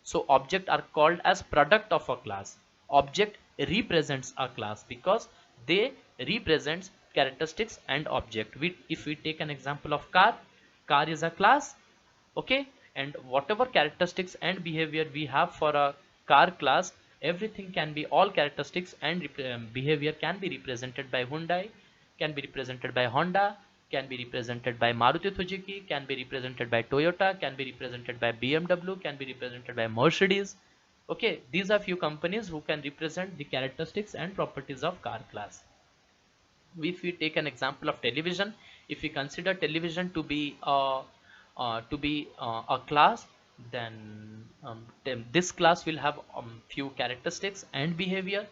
So object are called as product of a class. Object represents a class because they represents characteristics and object. If we take an example of car, car is a class, okay, and whatever characteristics and behavior we have for a car class, everything can be, all characteristics and behavior can be represented by Hyundai, can be represented by Honda, can be represented by Maruti Suzuki, can be represented by Toyota, can be represented by BMW, can be represented by Mercedes. Okay, these are few companies who can represent the characteristics and properties of car class. If we take an example of television, if we consider television to be a class, then this class will have few characteristics and behavior.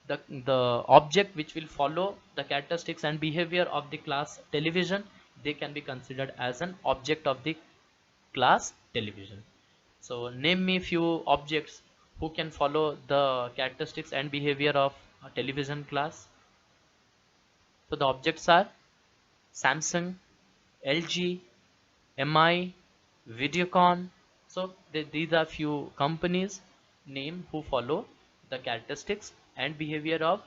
The object which will follow the characteristics and behavior of the class television, they can be considered as an object of the class television. So name me few objects who can follow the characteristics and behavior of a television class. So the objects are Samsung, LG, MI, Videocon. So these are few companies name who follow the characteristics and behavior of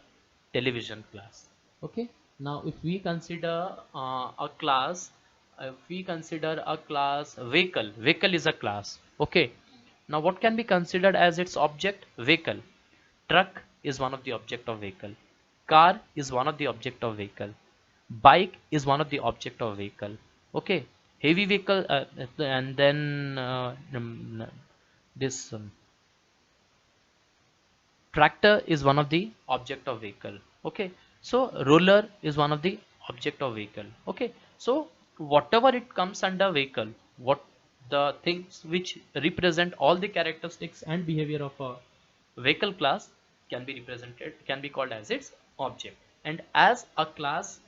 television class. Okay, now if we consider a class, if we consider a class vehicle, vehicle is a class. Okay, now what can be considered as its object? Vehicle. Truck is one of the object of vehicle, car is one of the object of vehicle, bike is one of the object of vehicle. Okay, heavy vehicle, and then this tractor is one of the object of vehicle. Okay, so roller is one of the object of vehicle. Okay, so whatever it comes under vehicle, what the things which represent all the characteristics and behavior of a vehicle class, can be called as its object. And as a class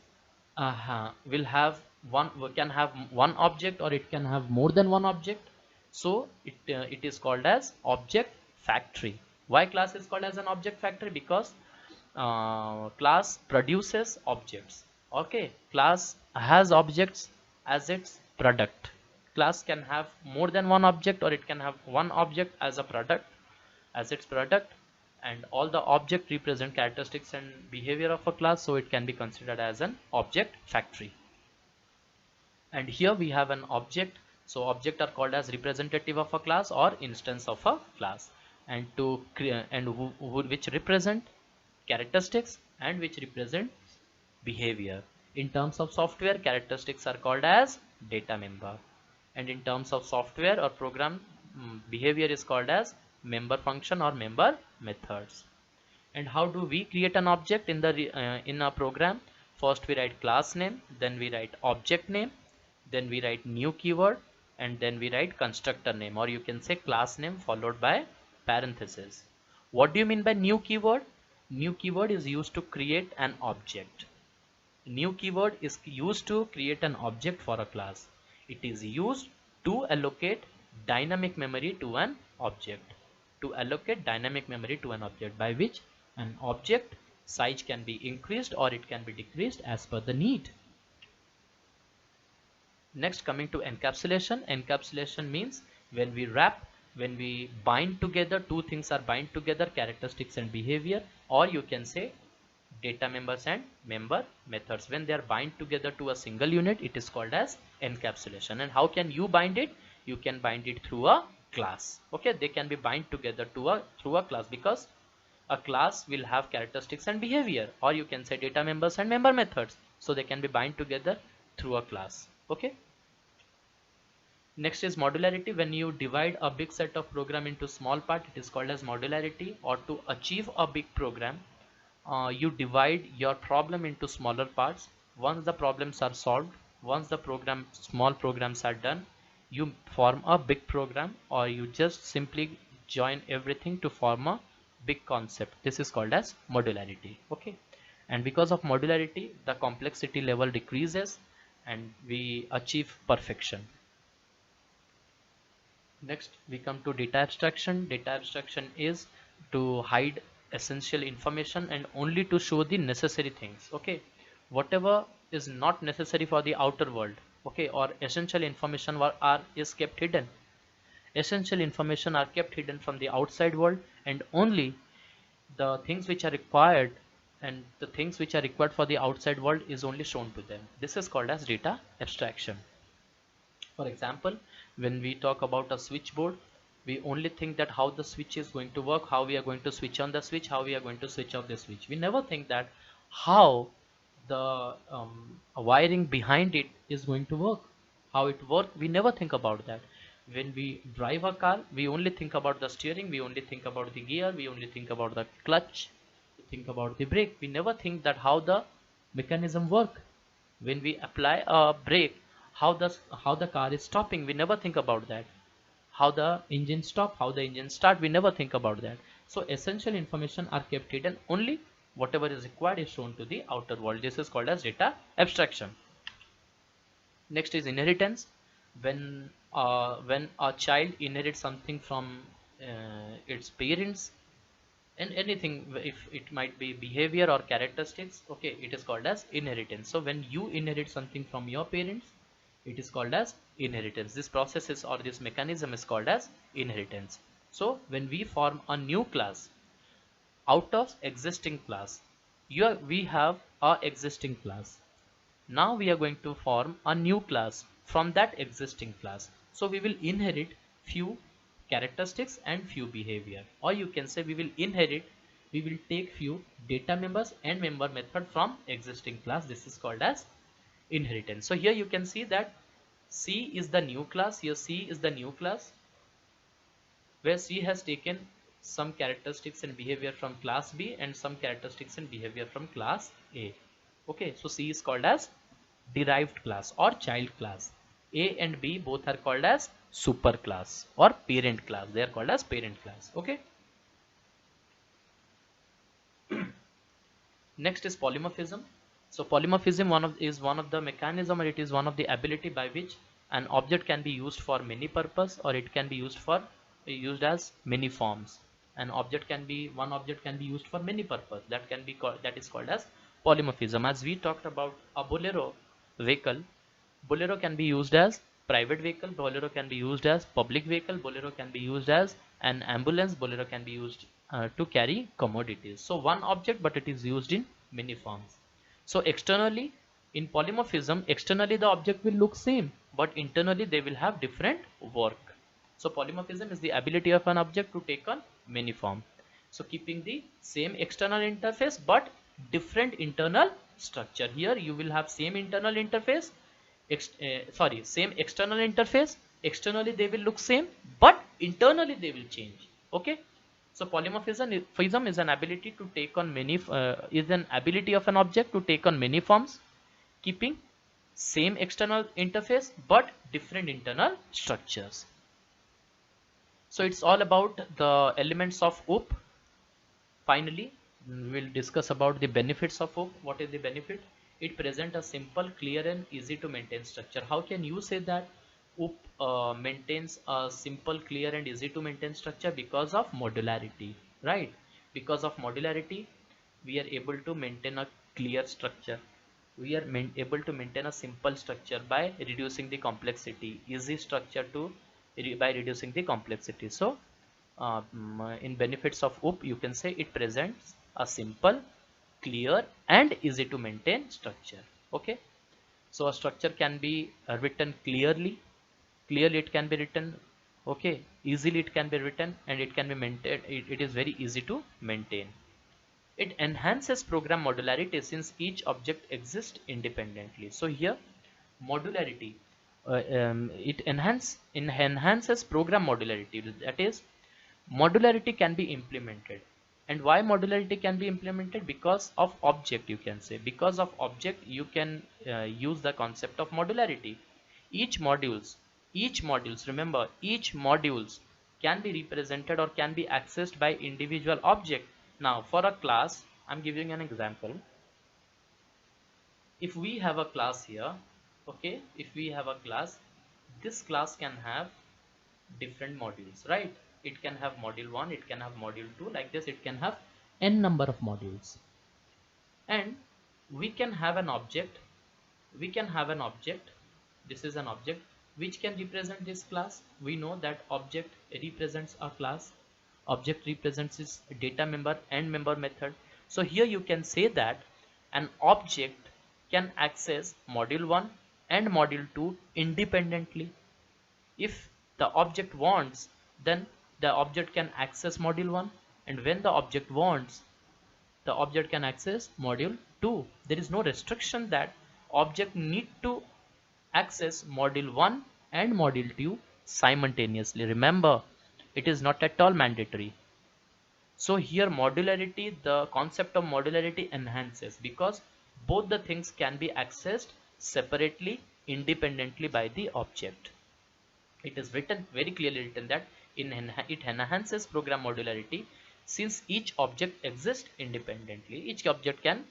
will have one can have one object, or it can have more than one object, so it is called as object factory. Why class is called as an object factory? Because class produces objects. Okay, class has objects as its product. Class can have more than one object, or it can have one object as a product, as its product, and all the object represent characteristics and behavior of a class, so it can be considered as an object factory. And here we have an object, so object are called as representative of a class or instance of a class, and which represent characteristics and which represent behavior. In terms of software, characteristics are called as data member, and in terms of software or program, behavior is called as member function or member methods. And how do we create an object in the in a program? First we write class name, then we write object name, then we write new keyword, and then we write constructor name, or you can say class name followed by parenthesis. What do you mean by new keyword? New keyword is used to create an object. New keyword is used to create an object for a class. It is used to allocate dynamic memory to an object. To allocate dynamic memory to an object, by which an object size can be increased or it can be decreased as per the need. Next, coming to encapsulation. Encapsulation means when we bind together, two things are bind together, characteristics and behavior, or you can say data members and member methods. When they are bind together to a single unit, it is called as encapsulation. And how can you bind it? You can bind it through a class. Okay, they can be bind together through a class, because a class will have characteristics and behavior, or you can say data members and member methods, so they can be bind together through a class. Okay. Next is modularity. When you divide a big set of program into small part, it is called as modularity. Or to achieve a big program, you divide your problem into smaller parts. Once the problems are solved, once the small programs are done, you form a big program, or you just simply join everything to form a big concept. This is called as modularity. Okay, and because of modularity, the complexity level decreases and we achieve perfection. Next we come to data abstraction. Data abstraction is to hide essential information and only to show the necessary things. Okay, whatever is not necessary for the outer world, okay, or essential information is kept hidden. Essential information are kept hidden from the outside world, and only the things which are required and the things which are required for the outside world is only shown to them. This is called as data abstraction. For example, when we talk about a switchboard, we only think that how the switch is going to work, how we are going to switch on the switch, how we are going to switch off the switch. We never think that how the wiring behind it is going to work, how it works. We never think about that. When we drive a car, we only think about the steering, we only think about the gear, we only think about the clutch, we think about the brake. We never think that how the mechanism work. When we apply a brake, how the car is stopping, we never think about that. How the engine stop, how the engine start, we never think about that. So essential information are kept hidden, only whatever is required is shown to the outer world. This is called as data abstraction. Next is inheritance. When a child inherits something from its parents, and anything, if it might be behavior or characteristics, okay, it is called as inheritance. So when you inherit something from your parents, it is called as inheritance. This process is, or this mechanism is called as inheritance. So when we form a new class out of existing class, we have a existing class. Now we are going to form a new class from that existing class. So we will inherit few characteristics and few behavior, or you can say we will take few data members and member method from existing class. This is called as inheritance. So here you can see that C is the new class. Here C is the new class, where C has taken some characteristics and behavior from class B and some characteristics and behavior from class A. Okay, so C is called as derived class or child class. A and B both are called as super class or parent class. They are called as parent class. Okay. Next is polymorphism. So polymorphism is one of the mechanism, or it is one of the ability by which an object can be used for many purpose, or it can be used as many forms. One object can be used for many purpose, that is called as polymorphism. As we talked about a bolero vehicle, bolero can be used as private vehicle, bolero can be used as public vehicle, bolero can be used as an ambulance, bolero can be used to carry commodities. So one object, but it is used in many forms. So externally, in polymorphism, externally the object will look same, but internally they will have different work. So polymorphism is the ability of an object to take on many form, so keeping the same external interface but different internal structure. Here you will have same internal interface, same external interface. Externally they will look same, but internally they will change. Okay, so polymorphism is an ability to take on many is an ability of an object to take on many forms, keeping same external interface but different internal structures. So it's all about the elements of OOP. Finally, we'll discuss about the benefits of OOP. What is the benefit? It presents a simple, clear and easy to maintain structure. How can you say that OOP maintains a simple, clear and easy to maintain structure? Because of modularity, right? Because of modularity, we are able to maintain a clear structure. We are able to maintain a simple structure by reducing the complexity, easy structure to by reducing the complexity. So in benefits of OOP, you can say it presents a simple, clear and easy to maintain structure. Okay, so a structure can be written clearly it can be written, okay, easily it can be written, and it can be maintained. It is very easy to maintain. It enhances program modularity since each object exists independently. So here modularity, enhances program modularity. That is, modularity can be implemented. And why modularity can be implemented? Because of object, you can say. Because of object, you can use the concept of modularity. Each modules, remember, each modules can be represented or can be accessed by individual object. Now for a class, I'm giving an example. If we have a class here, okay, if we have a class, this class can have different modules, right? It can have module 1, it can have module 2, like this it can have n number of modules. And we can have an object, this is an object which can represent this class. We know that object represents a class, object represents its data member and member method. So here you can say that an object can access module 1 and module 2 independently. If the object wants, then the object can access module 1, and when the object wants, the object can access module 2. There is no restriction that object need to access module 1 and module 2 simultaneously. Remember, it is not at all mandatory. So here modularity, the concept of modularity enhances because both the things can be accessed separately, independently by the object. It is written, very clearly written, that it enhances program modularity since each object exists independently. Each object can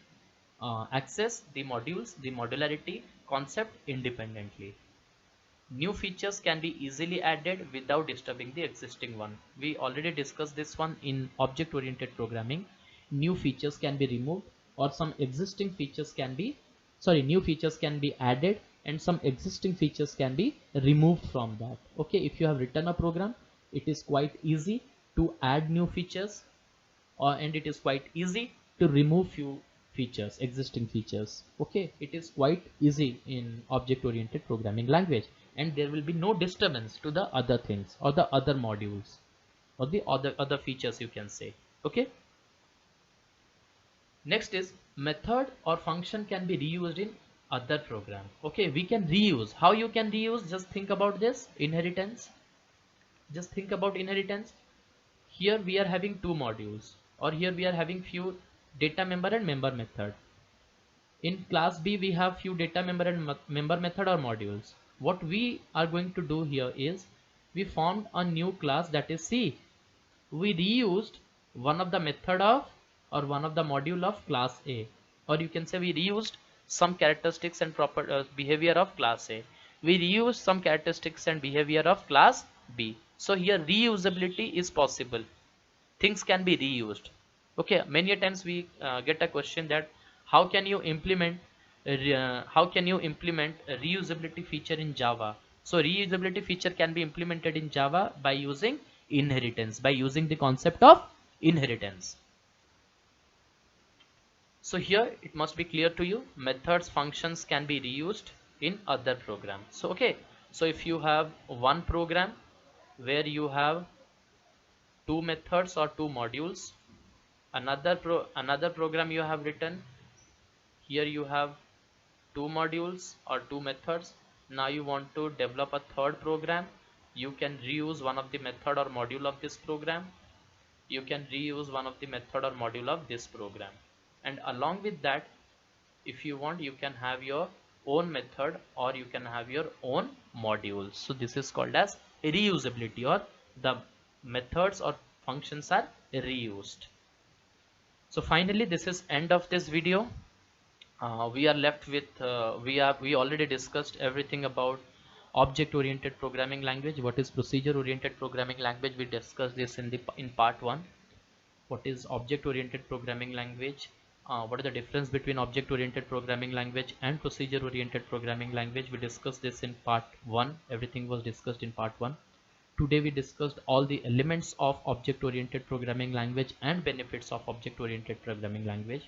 access the modules, the modularity concept independently. New features can be easily added without disturbing the existing one. We already discussed this one in object-oriented programming. New features can be removed, or some existing features can be, new features can be added and some existing features can be removed from that. Okay, if you have written a program, it is quite easy to add new features, and it is quite easy to remove few features, existing features. Okay, it is quite easy in object-oriented programming language, and there will be no disturbance to the other things or the other modules or the other features, you can say. Okay, next is method or function can be reused in other program. Okay, we can reuse. How you can reuse? Just think about this. Inheritance, just think about inheritance. Here we are having two modules, or here we are having few data member and member method. In class B we have few data member and member method or modules. What we are going to do here is we formed a new class, that is C. We reused one of the method of or one of the module of class A, or you can say we reused some characteristics and behavior of class A. We reused some characteristics and behavior of class B. So here reusability is possible. Things can be reused. Okay, many times we get a question that how can you implement a reusability feature in Java. So reusability feature can be implemented in Java by using inheritance, by using the concept of inheritance. So here it must be clear to you, methods functions can be reused in other programs. So okay, so if you have one program where you have two methods or two modules, another program you have written, here you have two modules or two methods. Now you want to develop a third program, you can reuse one of the method or module of this program, you can reuse one of the method or module of this program, and along with that, if you want, you can have your own method or you can have your own modules. So this is called as reusability, or the methods or functions are reused. So finally, this is end of this video. We are left with we already discussed everything about object oriented programming language. What is procedure oriented programming language? We discussed this in part 1. What is object oriented programming language? What is the difference between object oriented programming language and procedure oriented programming language? We discussed this in part 1. Everything was discussed in part 1. Today we discussed all the elements of object oriented programming language and benefits of object oriented programming language.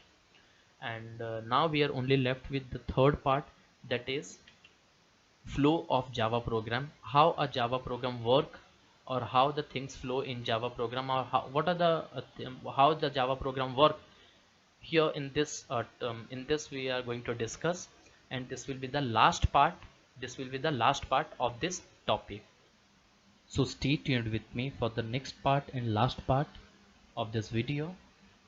And now we are only left with the third part, that is flow of Java program, how a Java program work, or how the things flow in Java program, or what are the how the Java program work. Here in this we are going to discuss, and this will be the last part. This will be the last part of this topic. So stay tuned with me for the next part and last part of this video.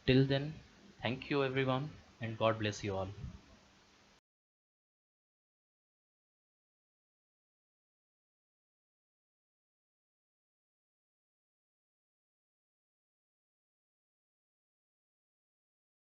Till then, thank you everyone, and God bless you all.